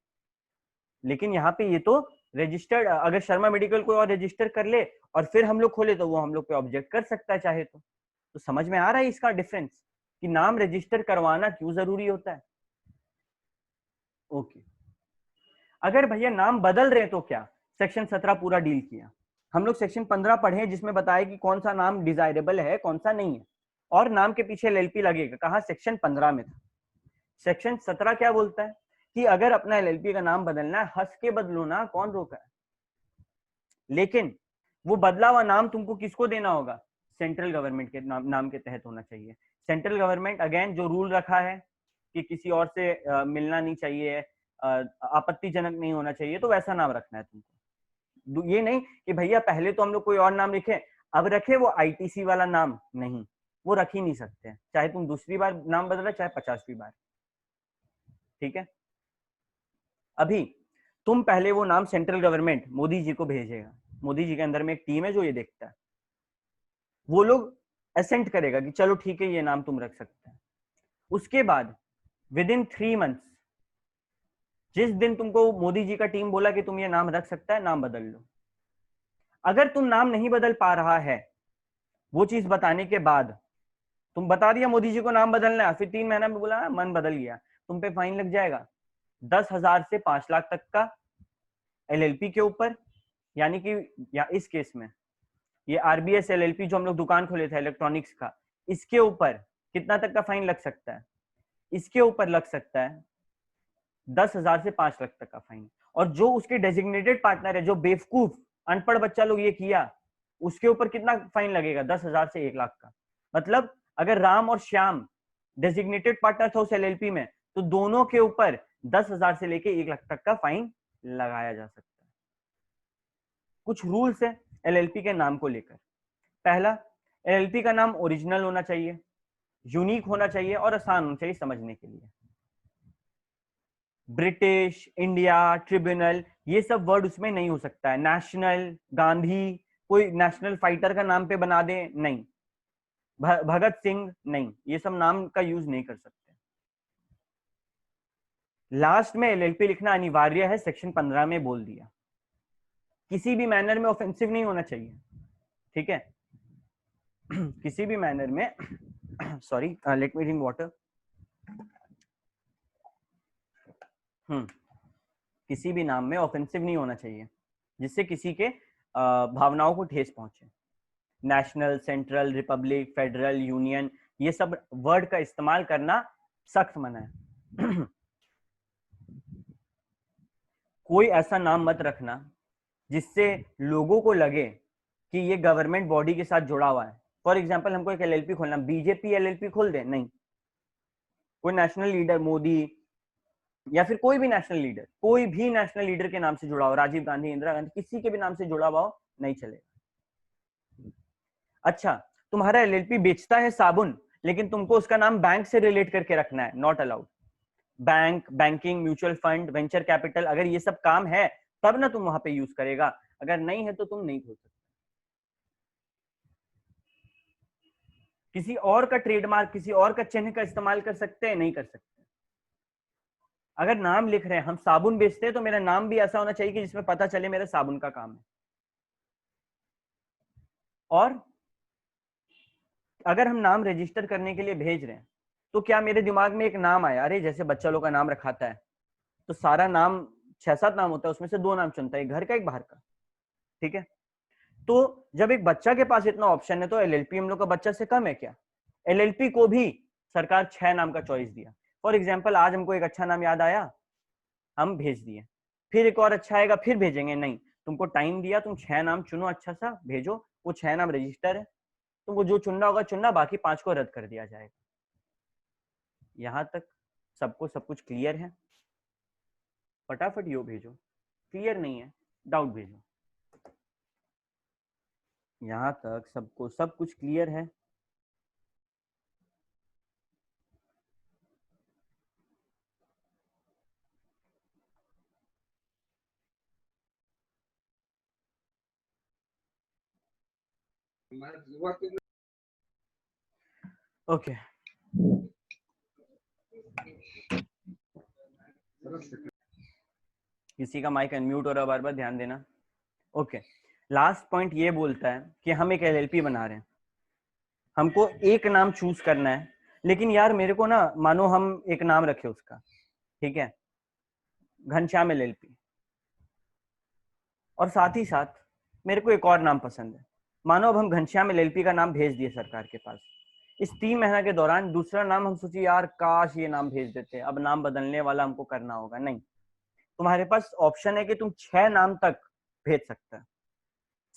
लेकिन यहाँ पे ये तो रजिस्टर्ड, अगर शर्मा मेडिकल कोई और रजिस्टर कर ले और फिर हम लोग खोले तो वो हम लोग पे ऑब्जेक्ट कर सकता है चाहे तो समझ में आ रहा है इसका डिफरेंस कि नाम रजिस्टर करवाना क्यों जरूरी होता है। ओके, अगर भैया नाम बदल रहे तो क्या? सेक्शन 17 पूरा डील किया। हम लोग सेक्शन 15 पढ़े जिसमें बताया कि कौन सा नाम डिजायरेबल है, कौन सा नहीं है, और नाम के पीछे एलएलपी लगेगा। कहा? सेक्शन 15 में था। सेक्शन 17 क्या बोलता है कि अगर अपना एलएलपी का नाम बदलना है, हंस के बदलो ना, कौन रोका है। लेकिन वो बदला हुआ नाम तुमको किसको देना होगा? सेंट्रल गवर्नमेंट के नाम के तहत होना चाहिए। सेंट्रल गवर्नमेंट अगेन जो रूल रखा है कि किसी और से मिलना नहीं चाहिए, आपत्तिजनक नहीं होना चाहिए, तो वैसा नाम रखना है तुमको। ये नहीं कि भैया पहले तो हम लोग कोई और नाम लिखे अब रखे वो आईटीसी वाला नाम, नहीं, वो रख ही नहीं सकते, चाहे तुम दूसरी बार नाम बदलो चाहे 50वीं बार। ठीक है, अभी तुम पहले वो नाम सेंट्रल गवर्नमेंट मोदी जी को भेजेगा, मोदी जी के अंदर में एक टीम है जो ये देखता है, वो लोग असेंट करेगा कि चलो ठीक है ये नाम तुम रख सकते हैं। उसके बाद विद इन 3 मंथ्स, जिस दिन तुमको मोदी जी का टीम बोला कि तुम ये नाम रख सकता है, नाम बदल लो। अगर तुम नाम नहीं बदल पा रहा है, वो चीज बताने के बाद तुम बता दिया मोदी जी को नाम बदलना है, फिर 3 महीना में बोला मन बदल गया, तुम पे फाइन लग जाएगा 10,000 से 5 लाख तक का एलएलपी के ऊपर। यानी कि या इस केस में ये आरबीएस एलएलपी जो हम लोग दुकान खोले थे इलेक्ट्रॉनिक्स का, इसके ऊपर कितना तक का फाइन लग सकता है? इसके ऊपर लग सकता है 10,000 से 5 लाख तक का फाइन। और जो उसके डेजिग्नेटेड पार्टनर है, जो बेवकूफ अनपढ़ बच्चा लोग ये किया, उसके ऊपर कितना फाइन लगेगा? 10,000 से 1 लाख का। मतलब अगर राम और श्याम डेजिग्नेटेड पार्टनर था उस एलएलपी में, तो दोनों के ऊपर 10,000 से लेके 1 लाख तक का फाइन लगाया जा सकता है। कुछ रूल्स है एलएलपी के नाम को लेकर। पहला, एलएलपी का नाम ओरिजिनल होना चाहिए, यूनिक होना चाहिए और आसान होना चाहिए समझने के लिए। ब्रिटिश, इंडिया, ट्रिब्यूनल, ये सब वर्ड उसमें नहीं हो सकता है। नेशनल, गांधी, कोई नेशनल फाइटर का नाम पे बना दे, नहीं। भगत सिंह, नहीं, ये सब नाम का यूज नहीं कर सकते। लास्ट में एलएलपी लिखना अनिवार्य है, सेक्शन 15 में बोल दिया। किसी भी मैनर में ऑफेंसिव नहीं होना चाहिए, ठीक है? किसी भी मैनर में sorry, let me drink water. किसी भी नाम में ऑफेंसिव नहीं होना चाहिए जिससे किसी के भावनाओं को ठेस पहुंचे। National, central, Republic, federal, union, ये सब वर्ड का इस्तेमाल करना सख्त मना है। कोई ऐसा नाम मत रखना जिससे लोगों को लगे कि ये गवर्नमेंट बॉडी के साथ जुड़ा हुआ है। फॉर एग्जाम्पल, हमको एक एलएलपी खोलना, बीजेपी एलएलपी खोल दे, नहीं। कोई नेशनल लीडर, मोदी या फिर कोई भी नेशनल लीडर, कोई भी नेशनल लीडर के नाम से जुड़ा हो, राजीव गांधी, इंदिरा गांधी, किसी के भी नाम से जुड़ा हुआ हो, नहीं चलेगा। अच्छा, तुम्हारा एलएलपी बेचता है साबुन, लेकिन तुमको उसका नाम बैंक से रिलेट करके रखना है, not allowed. Bank, banking, mutual fund, venture capital, अगर ये सब काम है तब ना तुम वहां पे यूज करेगा, अगर नहीं है तो तुम नहीं खोल सकते। किसी और का ट्रेडमार्क, किसी और का चिन्ह का इस्तेमाल कर सकते हैं? नहीं कर सकते। अगर नाम लिख रहे हैं, हम साबुन बेचते हैं, तो मेरा नाम भी ऐसा होना चाहिए कि जिसमें पता चले मेरा साबुन का काम है। और अगर हम नाम रजिस्टर करने के लिए भेज रहे हैं, तो क्या मेरे दिमाग में एक नाम आया, अरे जैसे बच्चा लोग का नाम रखाता है, तो सारा नाम 6-7 नाम होता है, उसमें से 2 नाम चुनता है, एक घर का एक बाहर का, ठीक है? तो जब एक बच्चा के पास इतना ऑप्शन है, तो एलएलपी हम लोग का बच्चा से कम है क्या? एलएलपी को भी सरकार 6 नाम का चॉइस दिया। फॉर एग्जाम्पल, आज हमको एक अच्छा नाम याद आया, हम भेज दिए, फिर एक और अच्छा आएगा, फिर भेजेंगे, नहीं। तुमको टाइम दिया, तुम 6 नाम चुनो, अच्छा सा भेजो, वो 6 नाम रजिस्टर है, तुमको जो चुनना होगा चुनना, बाकी 5 को रद्द कर दिया जाएगा। यहां तक सबको सब कुछ क्लियर है? फटाफट यो भेजो, क्लियर नहीं है डाउट भेजो। यहां तक सबको सब कुछ क्लियर है? ओके, किसी का माइक अनम्यूट हो रहा है, बार बार ध्यान देना। ओके, लास्ट पॉइंट ये बोलता है कि हम एक एलएलपी बना रहे हैं, हमको एक नाम चूज करना है, लेकिन यार मेरे को ना, मानो हम एक नाम रखे उसका, ठीक है, घनश्याम एलएलपी, और साथ ही साथ मेरे को एक और नाम पसंद है। मानो अब हम घनश्याम एलएलपी का नाम भेज दिए सरकार के पास, इस 3 महीना के दौरान दूसरा नाम हम सोचिए, यार काश ये नाम भेज देते, अब नाम बदलने वाला हमको करना होगा, नहीं। तुम्हारे पास ऑप्शन है कि तुम 6 नाम तक भेज सकते हैं,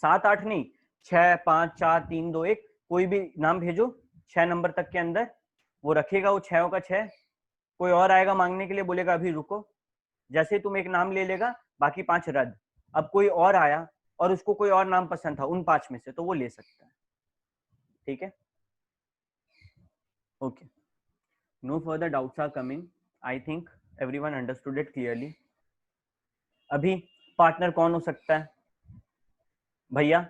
7-8 नहीं, 6, 5, 4, 3, 2, 1, कोई भी नाम भेजो 6 नंबर तक के अंदर, वो रखेगा वो 6 का 6। कोई और आएगा मांगने के लिए, बोलेगा अभी रुको, जैसे तुम एक नाम ले लेगा, बाकी 5 रद्द। अब कोई और आया, और उसको कोई और नाम पसंद था उन 5 में से, तो वो ले सकता है। ठीक है, okay, no further doubts are coming, I think everyone understood it clearly. अभी पार्टनर कौन हो सकता है भैया?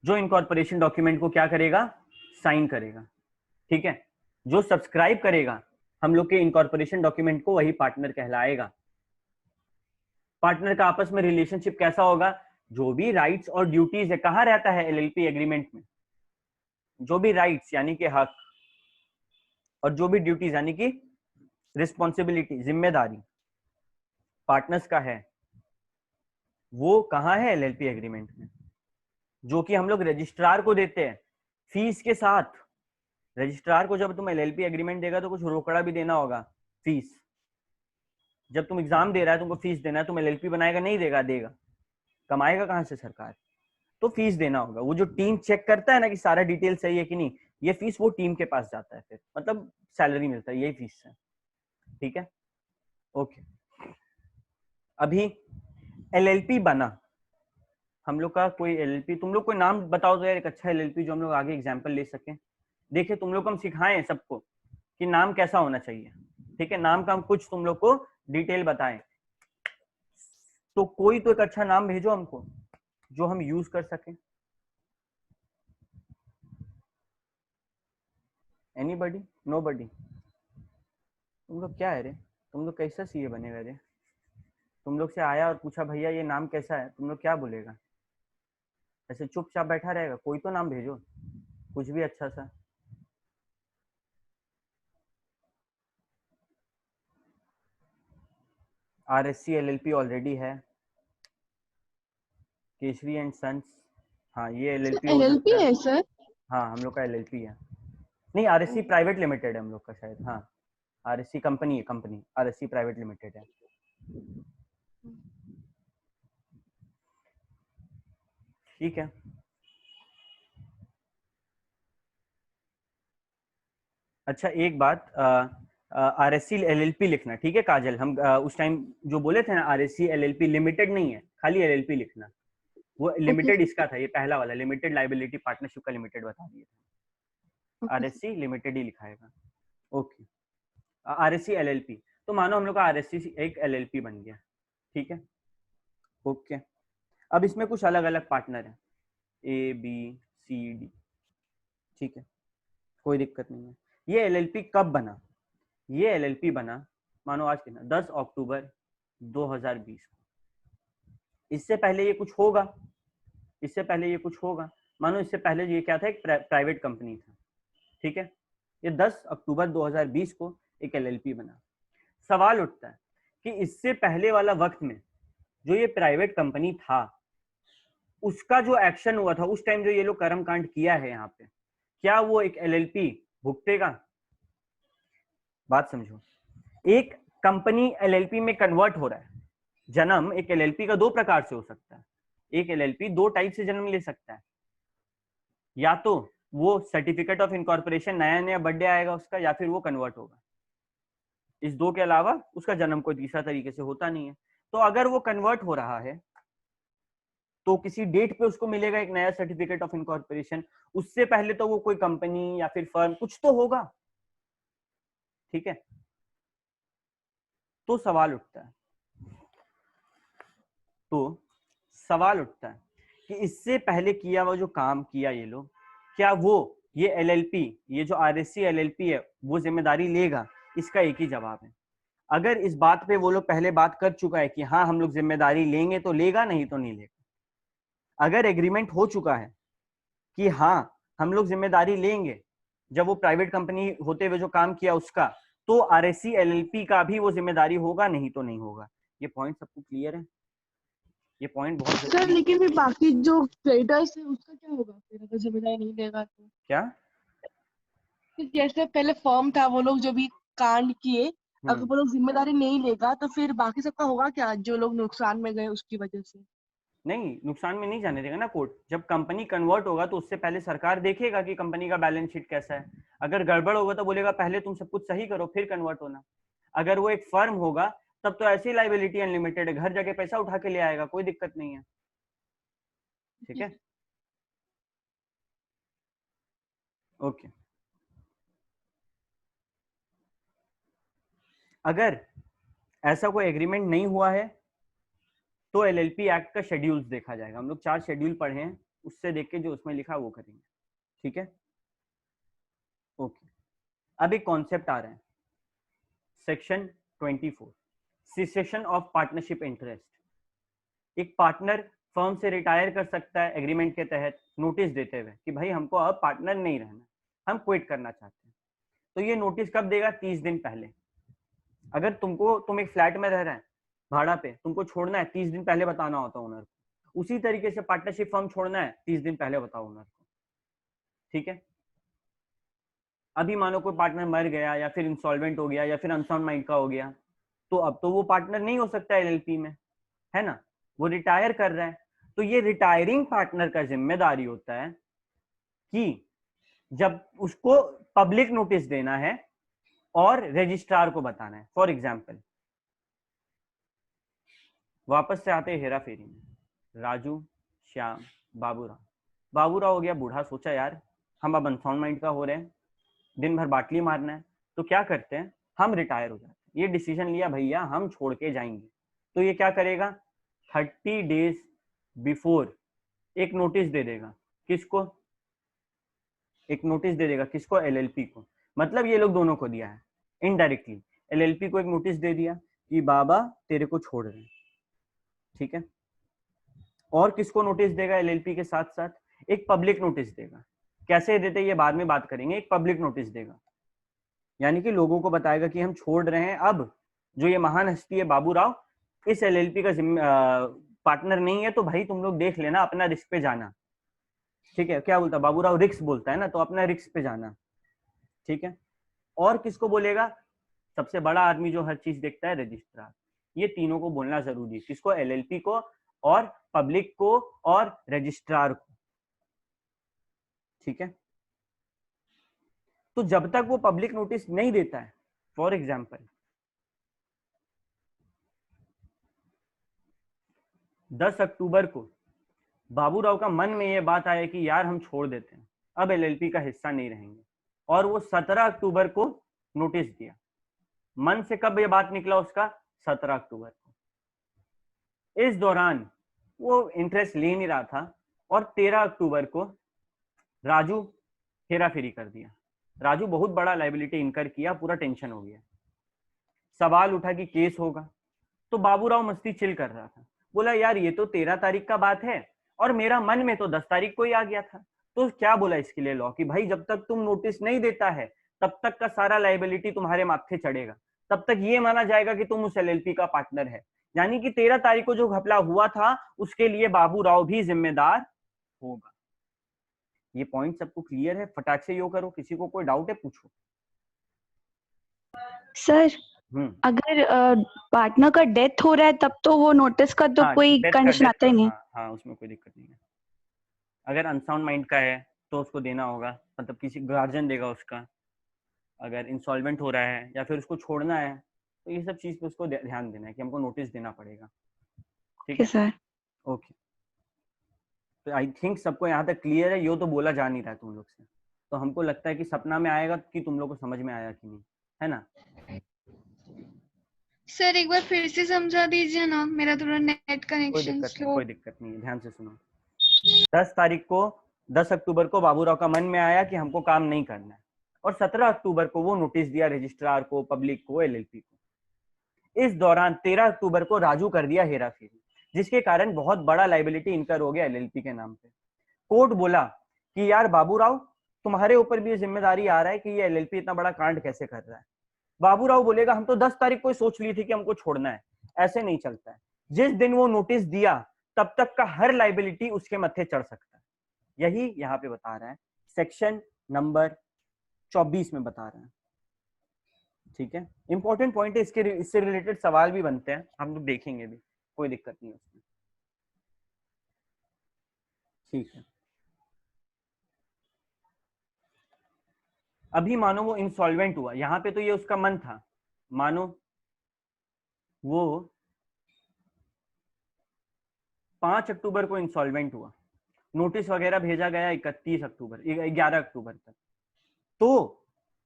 जो इनकॉर्पोरेशन डॉक्यूमेंट को क्या करेगा, साइन करेगा। ठीक है, जो सब्सक्राइब करेगा हम लोग के इनकॉर्पोरेशन डॉक्यूमेंट को, वही पार्टनर कहलाएगा। पार्टनर का आपस में रिलेशनशिप कैसा होगा? जो भी राइट्स और ड्यूटीज है, कहाँ रहता है एलएलपी एग्रीमेंट में? जो भी राइट्स यानी कि हक, और जो भी ड्यूटीज यानी कि रिस्पॉन्सिबिलिटी, जिम्मेदारी पार्टनर्स का है, वो कहाँ है? एलएलपी एग्रीमेंट में, जो कि हम लोग रजिस्ट्रार को देते हैं फीस के साथ। रजिस्ट्रार को जब तुम एलएलपी एग्रीमेंट देगा तो कुछ रोकड़ा भी देना होगा, फीस। जब तुम एग्जाम दे रहा है, तुमको फीस देना है, तुम एलएलपी बनाएगा? नहीं देगा, देगा। कमाएगा कहाँ से सरकार? तो फीस देना होगा। वो जो टीम चेक करता है ना कि सारा डिटेल सही है कि नहीं, ये फीस वो टीम के पास जाता है, फिर मतलब सैलरी मिलता है, यही फीस है। ठीक है, ओके। अभी एलएलपी बना, हम लोग का कोई एलएलपी, तुम लोग कोई नाम बताओ तो यार, एक अच्छा एलएलपी जो हम लोग आगे एग्जाम्पल ले सकें। देखिए तुम लोग को हम सिखाएं सबको कि नाम कैसा होना चाहिए। ठीक है, नाम का हम कुछ तुम लोग को डिटेल बताएं, तो कोई तो एक अच्छा नाम भेजो हमको जो हम यूज कर सकें। एनीबडी? नोबडी? तुम लोग क्या है रे, तुम लोग कैसा सीए बनेगा रे? तुम लोग से आया और पूछा भैया ये नाम कैसा है, तुम लोग क्या बोलेगा? ऐसे चुपचाप बैठा रहेगा? कोई तो नाम भेजो, कुछ भी अच्छा सा। आरएससी एलएलपी ऑलरेडी है, केसरी एंड सन्स, हाँ ये एलएलपी हो एलएलपी सकता है। है सर? हाँ हम लोग का एलएलपी है। नहीं, आरएससी प्राइवेट लिमिटेड है हम लोग का शायद। हाँ, आरएससी कंपनी है, कंपनी आरएससी प्राइवेट लिमिटेड है। ठीक है, अच्छा एक बात, आरएससी एलएलपी लिखना, ठीक है काजल? हम उस टाइम जो बोले थे ना, आरएससी एलएलपी लिमिटेड नहीं है, खाली एलएलपी लिखना। वो लिमिटेड इसका था, ये पहला वाला लिमिटेड लाइबिलिटी पार्टनरशिप का लिमिटेड बता दिया था। आरएससी लिमिटेड ही लिखाएगा। ओके, आरएससी एलएलपी, तो मानो हम लोग का आरएससी एक एलएलपी बन गया। ठीक है, ओके। अब इसमें कुछ अलग अलग पार्टनर है, ए बी सी डी। ठीक है, कोई दिक्कत नहीं है। ये एलएलपी कब बना? ये एलएलपी बना मानो आज कितना, 10 अक्टूबर 2020 को। इससे पहले ये कुछ होगा, इससे पहले ये कुछ होगा। मानो इससे पहले ये क्या था, एक प्राइवेट कंपनी था। ठीक है, ये 10 अक्टूबर 2020 को एक एलएलपी बना। सवाल उठता है कि इससे पहले वाला वक्त में जो ये प्राइवेट कंपनी था, उसका जो एक्शन हुआ था उस टाइम, जो ये लोग कर्मकांड किया है यहाँ पे, क्या वो एक एलएलपी भुगतेगा? बात समझो, एक कंपनी एलएलपी में कन्वर्ट हो रहा है। जन्म एक एलएलपी का दो प्रकार से हो सकता है। एक एलएलपी दो टाइप से जन्म ले सकता है, या तो वो सर्टिफिकेट ऑफ इनकॉर्पोरेशन नया नया बर्थडे आएगा उसका, या फिर वो कन्वर्ट होगा। इस दो के अलावा उसका जन्म कोई तीसरा तरीके से होता नहीं है। तो अगर वो कन्वर्ट हो रहा है तो किसी डेट पे उसको मिलेगा एक नया सर्टिफिकेट ऑफ इनकॉर्पोरेशन। उससे पहले तो वो कोई कंपनी या फिर फर्म कुछ तो होगा। ठीक है, तो सवाल उठता है, कि इससे पहले किया हुआ जो काम किया ये लोग, क्या वो ये एलएलपी, ये जो आरएससी एलएलपी है, वो जिम्मेदारी लेगा? इसका एक ही जवाब है, अगर इस बात पे वो लोग पहले बात कर चुका है कि हाँ हम लोग जिम्मेदारी लेंगे, तो लेगा, नहीं तो नहीं लेगा। अगर एग्रीमेंट हो चुका है कि हाँ हम लोग जिम्मेदारी लेंगे, जब वो प्राइवेट कंपनी होते हुए जो काम किया उसका, तो आरएससी एलएलपी का भी वो जिम्मेदारी होगा, नहीं तो नहीं होगा। ये पॉइंट सबको क्लियर है? ये पॉइंट बहुत सर जरूरी। लेकिन फिर बाकी जो क्रेडिटर्स है उसका क्या होगा फिर, अगर जिम्मेदारी नहीं देगा तो? क्या? फिर जैसे पहले फर्म था, वो लोग जो भी कांड किए, अगर वो लोग जिम्मेदारी नहीं लेगा तो फिर बाकी सबका होगा क्या, जो लोग नुकसान में गए उसकी वजह से? नहीं, नुकसान में नहीं जाने देगा ना कोर्ट। जब कंपनी कन्वर्ट होगा तो उससे पहले सरकार देखेगा कि कंपनी का बैलेंस शीट कैसा है। अगर गड़बड़ होगा तो बोलेगा पहले तुम सब कुछ सही करो फिर कन्वर्ट होना। अगर वो एक फर्म होगा तब तो ऐसी लाइबिलिटी अनलिमिटेड है, घर जाके पैसा उठा के ले आएगा, कोई दिक्कत नहीं है। ठीक है, ओके। अगर ऐसा कोई एग्रीमेंट नहीं हुआ है तो एलएलपी एक्ट का शेड्यूल्स देखा जाएगा। हम लोग 4 शेड्यूल पढ़े हैं, उससे देख के जो उसमें लिखा वो करेंगे, ठीक है, ओके। अब एक कॉन्सेप्ट आ रहा है, section 24, cessation of partnership interest. एक पार्टनर फर्म से रिटायर कर सकता है एग्रीमेंट के तहत नोटिस देते हुए कि भाई हमको अब पार्टनर नहीं रहना, हम क्विट करना चाहते हैं। तो ये नोटिस कब देगा? 30 दिन पहले। अगर तुम एक फ्लैट में रह रहे हैं भाड़ा पे, तुमको छोड़ना है, 30 दिन पहले बताना होता है ओनर को। उसी तरीके से पार्टनरशिप फर्म छोड़ना है, 30 दिन पहले बताओ ओनर को, ठीक है। अभी मानो कोई पार्टनर मर गया या फिर इंसॉल्वेंट हो गया या फिर अनसाउंड माइंड का हो गया, तो अब तो वो पार्टनर नहीं हो सकता एलएलपी में, है ना, वो रिटायर कर रहा है। तो ये रिटायरिंग पार्टनर का जिम्मेदारी होता है कि जब उसको पब्लिक नोटिस देना है और रजिस्ट्रार को बताना है। फॉर एग्जाम्पल, वापस से आते हेरा फेरी में, राजू, श्याम, बाबूराव। बाबूराव हो गया बूढ़ा, सोचा यार हम अब अनसाउंड माइंड का हो रहे हैं, दिन भर बाटली मारना है, तो क्या करते हैं, हम रिटायर हो जाते हैं। ये डिसीजन लिया भैया हम छोड़ के जाएंगे। तो ये क्या करेगा, 30 डेज बिफोर एक नोटिस दे देगा। किसको? एक नोटिस दे देगा, किसको? एलएलपी को। मतलब ये लोग दोनों को दिया है इनडायरेक्टली। एलएलपी को एक नोटिस दे दिया कि बाबा तेरे को छोड़ रहे हैं, ठीक है। और किसको नोटिस देगा एलएलपी के साथ साथ? एक पब्लिक नोटिस देगा। कैसे देते ये बाद में बात करेंगे। एक पब्लिक नोटिस देगा, यानी कि लोगों को बताएगा कि हम छोड़ रहे हैं, अब जो ये महान हस्ती है बाबूराव इस एलएलपी का पार्टनर नहीं है, तो भाई तुम लोग देख लेना, अपना रिस्क पे जाना, ठीक है। क्या बोलता बाबूराव? रिस्क बोलता है ना, तो अपना रिस्क पे जाना, ठीक है। और किसको बोलेगा? सबसे बड़ा आदमी जो हर चीज देखता है, रजिस्ट्रार। ये तीनों को बोलना जरूरी है। किसको? एलएलपी को और पब्लिक को और रजिस्ट्रार को, ठीक है। तो जब तक वो पब्लिक नोटिस नहीं देता है, फॉर एग्जाम्पल 10 अक्टूबर को बाबूराव का मन में ये बात आया कि यार हम छोड़ देते हैं, अब एलएलपी का हिस्सा नहीं रहेंगे, और वो 17 अक्टूबर को नोटिस दिया। मन से कब ये बात निकला उसका? 17 अक्टूबर को। इस दौरान वो इंटरेस्ट ले नहीं रहा था, और 13 अक्टूबर को राजू हेरा फेरी कर दिया। राजू बहुत बड़ा लाइबिलिटी इनकर किया, पूरा टेंशन हो गया। सवाल उठा कि केस होगा। तो बाबूराव मस्ती चिल कर रहा था, बोला यार ये तो 13 तारीख का बात है और मेरा मन में तो 10 तारीख को ही आ गया था। तो क्या बोला इसके लिए लॉ कि भाई जब तक तुम नोटिस नहीं देता है तब तक का सारा लाइबिलिटी तुम्हारे माथे चढ़ेगा, तब तक ये माना जाएगा कि तुम उस एलएलपी का पार्टनर है। यानी कि 13 तारीख को जो घपला हुआ था उसके लिए बाबूराव भी जिम्मेदार होगा। ये पॉइंट सबको क्लियर है? फटाक से यो करो, किसी को कोई डाउट है पूछो। सर अगर पार्टनर का डेथ हो रहा है तब तो वो नोटिस का तो कोई कंडीशन आता ही नहीं। हाँ, उसमें कोई दिक्कत नहीं है। अगर अनसाउंड माइंड का है तो उसको देना होगा, मतलब किसी गार्जियन देगा उसका। अगर इंसॉल्वेंट हो रहा है या फिर उसको छोड़ना है, तो ये सब चीज पे उसको ध्यान देना है कि हमको नोटिस देना पड़ेगा, ठीक है सर। ओके। तो आई थिंक सबको यहाँ तक क्लियर है। यो तो बोला जा नहीं रहा है तुम लोग से, तो हमको लगता है कि सपना में आएगा कि तुम लोग को समझ में आया कि नहीं, है ना। सर एक बार फिर से समझा दीजिए ना, मेरा थोड़ा नेट कनेक्शन स्लो। कोई दिक्कत नहीं है, ध्यान से सुनो। 10 अक्टूबर को बाबूराव का मन में आया कि हमको काम नहीं करना है, और 17 अक्टूबर को वो नोटिस दिया रजिस्ट्रार को, पब्लिक को, एलएलपी को। इस दौरान 13 अक्टूबर को राजू कर दिया हेरा फेरी, जिसके कारण बहुत बड़ा लाइबिलिटी इनकर हो गया एलएलपी के नाम पे। कोर्ट बोला कि यार बाबूराव तुम्हारे ऊपर भी ये जिम्मेदारी आ रहा है कि ये एलएलपी इतना बड़ा कांड कैसे कर रहा है। बाबूराव बोलेगा हम तो 10 तारीख को सोच ली थी कि हमको छोड़ना है। ऐसे नहीं चलता है। जिस दिन वो नोटिस दिया तब तक का हर लाइबिलिटी उसके मत्थे चढ़ सकता है। यही यहाँ पे बता रहा है, सेक्शन नंबर 24 में बता रहा है, ठीक है। इंपॉर्टेंट पॉइंट है, इससे रिलेटेड सवाल भी बनते हैं, हम लोग देखेंगे भी, कोई दिक्कत नहीं है उसमें, ठीक है। अभी मानो वो इंसॉल्वेंट हुआ, यहाँ पे तो ये उसका मन था, मानो वो 5 अक्टूबर को इंसॉल्वेंट हुआ, नोटिस वगैरह भेजा गया 31 अक्टूबर 11 अक्टूबर तक। तो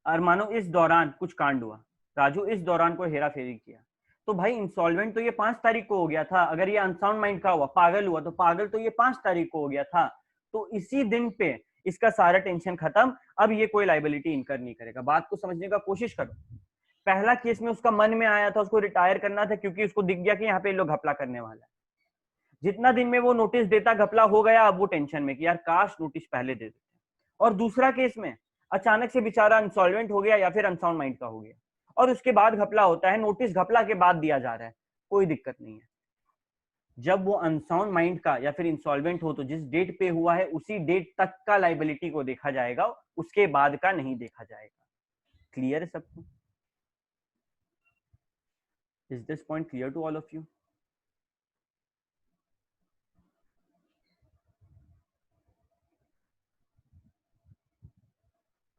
और मानो इस दौरान कुछ कांड हुआ, राजू इस दौरान को हेरा फेरी किया, तो भाई इंसॉल्वेंट तो ये 5 तारीख को हो गया था। अगर ये अनसाउंड माइंड का हुआ, पागल हुआ, तो पागल तो ये 5 तारीख को हो गया था। तो इसी दिन पे इसका सारा टेंशन खत्म। अब ये कोई लाइबिलिटी इनकर नहीं करेगा। बात को समझने का कोशिश करो। पहला केस में उसका मन में आया था उसको रिटायर करना था, क्योंकि उसको दिख गया कि यहाँ पे लोग घपला करने वाला है। जितना दिन में वो नोटिस देता घपला हो गया, अब वो टेंशन में कि यार काश नोटिस पहले दे देते। और दूसरा केस में अचानक से बेचारा इंसॉल्वेंट हो गया या फिर अनसाउंड माइंड का हो गया, और उसके बाद घपला होता है, नोटिस घपला के बाद दिया जा रहा है, कोई दिक्कत नहीं है। जब वो अनसाउंड माइंड का या फिर इंसॉल्वेंट हो तो जिस डेट पे हुआ है उसी डेट तक का लाइबिलिटी को देखा जाएगा, उसके बाद का नहीं देखा जाएगा। क्लियर है सबको? Is this point clear to all of you?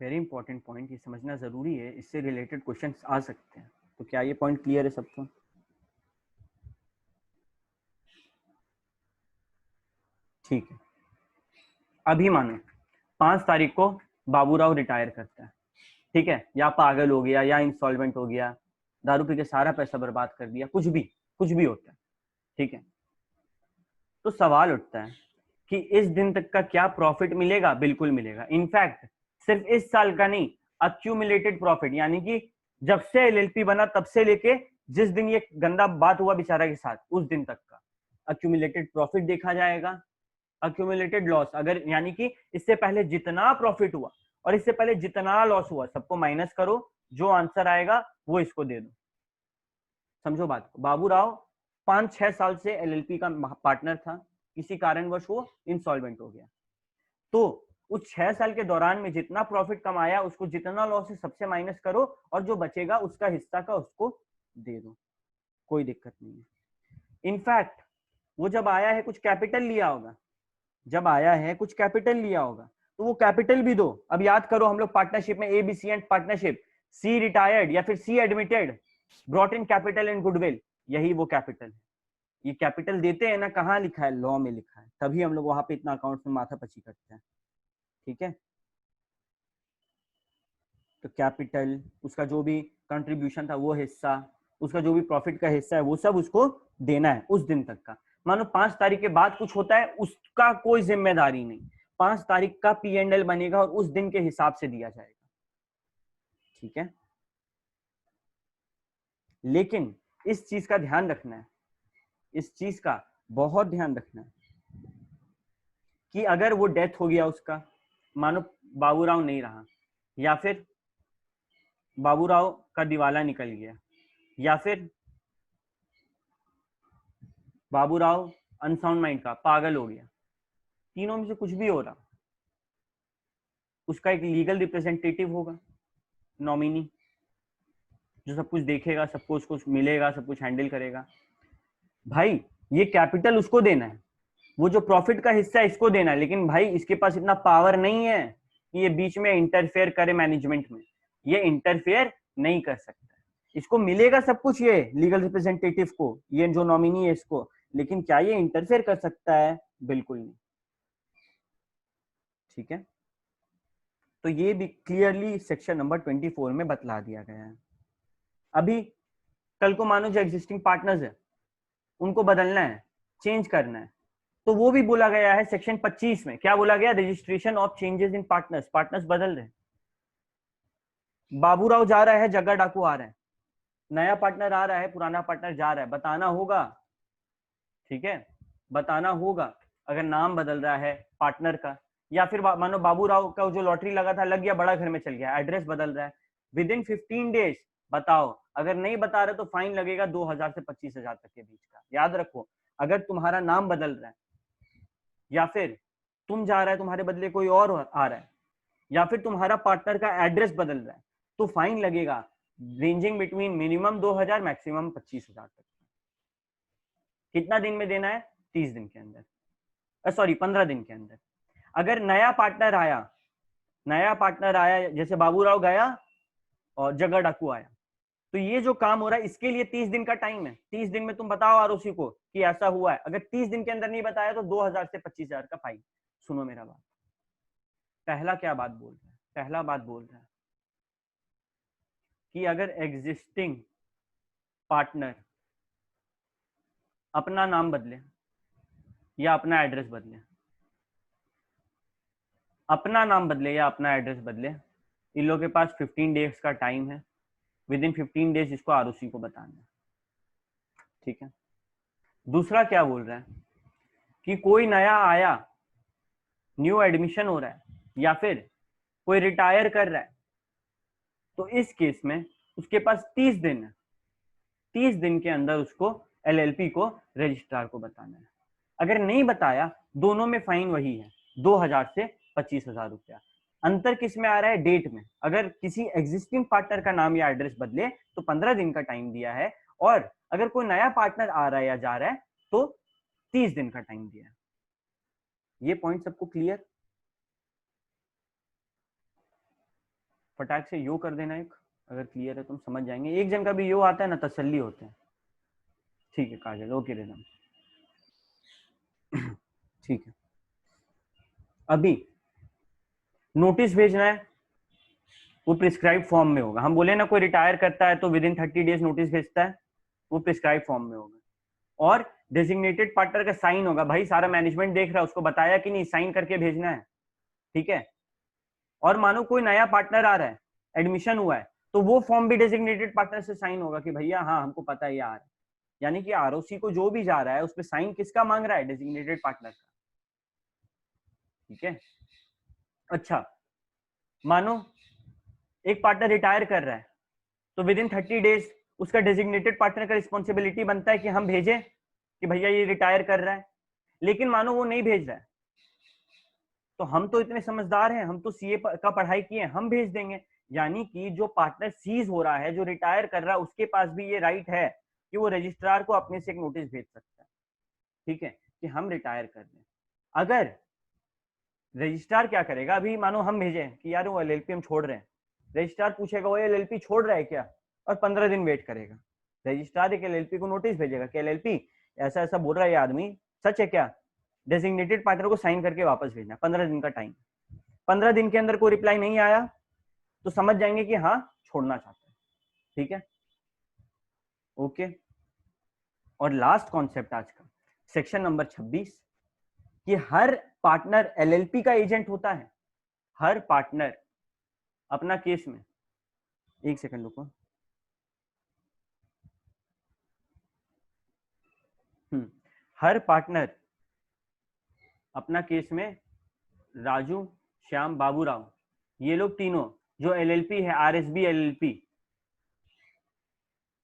Very important point, ये समझना जरूरी है, इससे रिलेटेड क्वेश्चंस आ सकते हैं। तो क्या ये पॉइंट क्लियर है सबको? ठीक है। अभी मानो 5 तारीख को बाबूराव रिटायर करता है, ठीक है, या पागल हो गया या इंसॉल्वेंट हो गया, दारू पी के सारा पैसा बर्बाद कर दिया, कुछ भी होता है, ठीक है। तो सवाल उठता है कि इस दिन तक का क्या प्रॉफिट मिलेगा? बिल्कुल मिलेगा। इनफैक्ट सिर्फ इस साल का नहीं, अक्यूमुलेटेड प्रॉफिट, यानी कि जब से एलएलपी बना तब से लेके जिस दिन ये गंदा बात हुआ बेचारा के साथ उस दिन तक का अक्यूमुलेटेड प्रॉफिट देखा जाएगा। अक्यूमुलेटेड लॉस, अगर यानी कि इससे पहले जितना प्रॉफिट हुआ और इससे पहले जितना लॉस हुआ सबको माइनस करो, जो आंसर आएगा वो इसको दे दो। समझो बात को। बाबूराव 5-6 साल से एलएलपी का पार्टनर था, किसी कारणवश वो इंसॉल्वेंट हो गया, तो उस 6 साल के दौरान में जितना प्रॉफिट कमाया उसको जितना लॉस है सबसे माइनस करो, और जो बचेगा उसका हिस्सा का उसको दे दो, कोई दिक्कत नहीं है। इनफैक्ट वो जब आया है कुछ कैपिटल लिया होगा, तो वो कैपिटल भी दो। अब याद करो हम लोग पार्टनरशिप में ABC and partnership, C retired या फिर C admitted, brought in capital and goodwill, यही वो कैपिटल है। ये कैपिटल देते हैं ना, कहाँ लिखा है? लॉ में लिखा है, तभी हम लोग वहां पे इतना अकाउंट में माथा पची करते हैं, ठीक है। तो कैपिटल, उसका जो भी कंट्रीब्यूशन था वो हिस्सा, उसका जो भी प्रॉफिट का हिस्सा है वो सब उसको देना है उस दिन तक का। मानो 5 तारीख के बाद कुछ होता है उसका कोई जिम्मेदारी नहीं, 5 तारीख का P&L बनेगा और उस दिन के हिसाब से दिया जाएगा, ठीक है। लेकिन इस चीज का ध्यान रखना है, इस चीज का बहुत ध्यान रखना है कि अगर वो डेथ हो गया उसका, मानो बाबूराव नहीं रहा, या फिर बाबूराव का दिवाला निकल गया, या फिर बाबूराव अनसाउंड माइंड का पागल हो गया, तीनों में से कुछ भी हो रहा, उसका एक लीगल रिप्रेजेंटेटिव होगा, नॉमिनी, जो सब कुछ देखेगा, सबको उसको मिलेगा, सब कुछ हैंडल करेगा। भाई ये कैपिटल उसको देना है, वो जो प्रॉफिट का हिस्सा है इसको देना है, लेकिन भाई इसके पास इतना पावर नहीं है कि ये बीच में इंटरफेयर करे मैनेजमेंट में, ये इंटरफेयर नहीं कर सकता। इसको मिलेगा सब कुछ, ये लीगल रिप्रेजेंटेटिव को, ये जो नॉमिनी है इसको, लेकिन क्या ये इंटरफेयर कर सकता है? बिल्कुल नहीं, ठीक है। तो ये भी क्लियरली सेक्शन नंबर 24 में बतला दिया गया है। अभी कल को मानो जो एग्जिस्टिंग पार्टनर्स है उनको बदलना है, चेंज करना है, तो वो भी बोला गया है सेक्शन 25 में। क्या बोला गया? Registration of changes in partners, partners बदल रहे हैं, बाबूराव जा रहा है, जग्गा डाकू आ रहा है, नया पार्टनर आ रहा है, पुराना पार्टनर जा रहा है, बताना होगा, ठीक है, बताना होगा। अगर नाम बदल रहा है पार्टनर का, या फिर मानो बाबूराव का जो लॉटरी लगा था लग गया, बड़ा घर में चल गया, एड्रेस बदल रहा है, विद इन 15 डेज बताओ। अगर नहीं बता रहे तो फाइन लगेगा 2000 से 25,000 तक के बीच का। याद रखो, अगर तुम्हारा नाम बदल रहा है, या फिर तुम जा रहा है, तुम्हारे बदले कोई और आ रहा है, या फिर तुम्हारा पार्टनर का एड्रेस बदल रहा है, तो फाइन लगेगा रेंजिंग बिटवीन मिनिमम 2000 मैक्सिमम 25,000 तक। कितना दिन में देना है? 30 दिन के अंदर, सॉरी 15 दिन के अंदर। अगर नया पार्टनर आया, जैसे बाबूराव गया और जग्गा डाकू आया, तो ये जो काम हो रहा है इसके लिए 30 दिन का टाइम है। 30 दिन में तुम बताओ आरओसी को कि ऐसा हुआ है। अगर 30 दिन के अंदर नहीं बताया तो 2000 से 25,000 का फाइन। सुनो मेरा बात। पहला क्या बात बोल रहा है? पहला बात बोल रहा है कि अगर एग्जिस्टिंग पार्टनर अपना नाम बदले या अपना एड्रेस बदले, अपना नाम बदले या अपना एड्रेस बदले, इन लोगों के पास 15 डेज का टाइम है। विद इन 15 डेज इसको आरओसी को बताना है, ठीक है। दूसरा क्या बोल रहा है कि कोई नया आया, न्यू एडमिशन हो रहा है, या फिर कोई रिटायर कर रहा है, तो इस केस में उसके पास 30 दिन है। 30 दिन के अंदर उसको एलएलपी को रजिस्ट्रार को बताना है। अगर नहीं बताया, दोनों में फाइन वही है, 2000 से 25,000 रुपया। अंतर किस में आ रहा है? डेट में। अगर किसी एग्जिस्टिंग पार्टनर का नाम या एड्रेस बदले तो 15 दिन का टाइम दिया है, और अगर कोई नया पार्टनर आ रहा है या जा रहा है तो 30 दिन का टाइम दिया है। ये पॉइंट सबको क्लियर? फटाक से यो कर देना एक, अगर क्लियर है तुम समझ जाएंगे। एक जन का भी यो आता है ना, तसल्ली होते हैं। ठीक है काजल, ओके रेदम, ठीक है। अभी नोटिस भेजना है, वो प्रिस्क्राइब फॉर्म में होगा। हम बोले ना कोई रिटायर करता है तो विद इन 30 डेज नोटिस भेजता है, वो प्रिस्क्राइब फॉर्म में होगा। और डेजिग्नेटेड पार्टनर का साइन होगा। भाई सारा मैनेजमेंट देख रहा है, उसको बताया कि नहीं, साइन करके भेजना है, ठीक है। और मानो कोई नया पार्टनर आ रहा है, एडमिशन हुआ है, तो वो फॉर्म भी डेजिग्नेटेड पार्टनर से साइन होगा कि भैया हाँ हमको पता है ये आ रहा है। यानी कि आरओसी को जो भी जा रहा है उस पर साइन किसका मांग रहा है? डेजिग्नेटेड पार्टनर का, ठीक है। अच्छा, मानो एक पार्टनर रिटायर कर रहा है, तो विद इन 30 डेज उसका डेजिग्नेटेड पार्टनर का रिस्पॉन्सिबिलिटी बनता है कि हम भेजें कि भैया ये रिटायर कर रहा है। लेकिन मानो वो नहीं भेज रहा है, तो हम तो इतने समझदार हैं, हम तो सीए का पढ़ाई किए, हम भेज देंगे। यानी कि जो पार्टनर सीज हो रहा है, जो रिटायर कर रहा है, उसके पास भी ये राइट है कि वो रजिस्ट्रार को अपने से एक नोटिस भेज सकता है, ठीक है, कि हम रिटायर कर रहे हैं। अगर रजिस्ट्रार क्या करेगा, अभी मानो हम भेजे कि यार वो एलएलपी हम छोड़ रहे हैं, रजिस्ट्रार पूछेगा वो एलएलपी छोड़ रहा है क्या, और 15 दिन वेट करेगा। रजिस्ट्रार एक एलएलपी को नोटिस भेजेगा कि एलएलपी ऐसा ऐसा बोल रहा है ये आदमी, सच है क्या? डेजिग्नेटेड पार्टनर को साइन करके वापस भेजना, 15 दिन का टाइम। 15 दिन के अंदर कोई रिप्लाई नहीं आया तो समझ जाएंगे कि हाँ छोड़ना चाहते हैं, ठीक है, ओके। और लास्ट कॉन्सेप्ट आज का, सेक्शन नंबर 26, कि हर पार्टनर एलएलपी का एजेंट होता है। हर पार्टनर अपना केस में, एक सेकंड रुको, हर पार्टनर अपना केस में, राजू, श्याम, बाबूराव, ये लोग तीनों जो एलएलपी है, आरएसबी एलएलपी,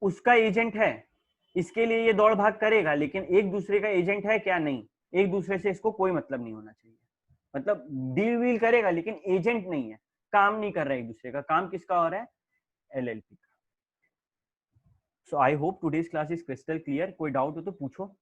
उसका एजेंट है। इसके लिए ये दौड़ भाग करेगा, लेकिन एक दूसरे का एजेंट है क्या? नहीं, एक दूसरे से इसको कोई मतलब नहीं होना चाहिए। मतलब डील वील करेगा लेकिन एजेंट नहीं है, काम नहीं कर रहा है एक दूसरे का, काम किसका हो रहा है? एलएलपी का। So I hope today's class is crystal clear. कोई डाउट हो तो पूछो।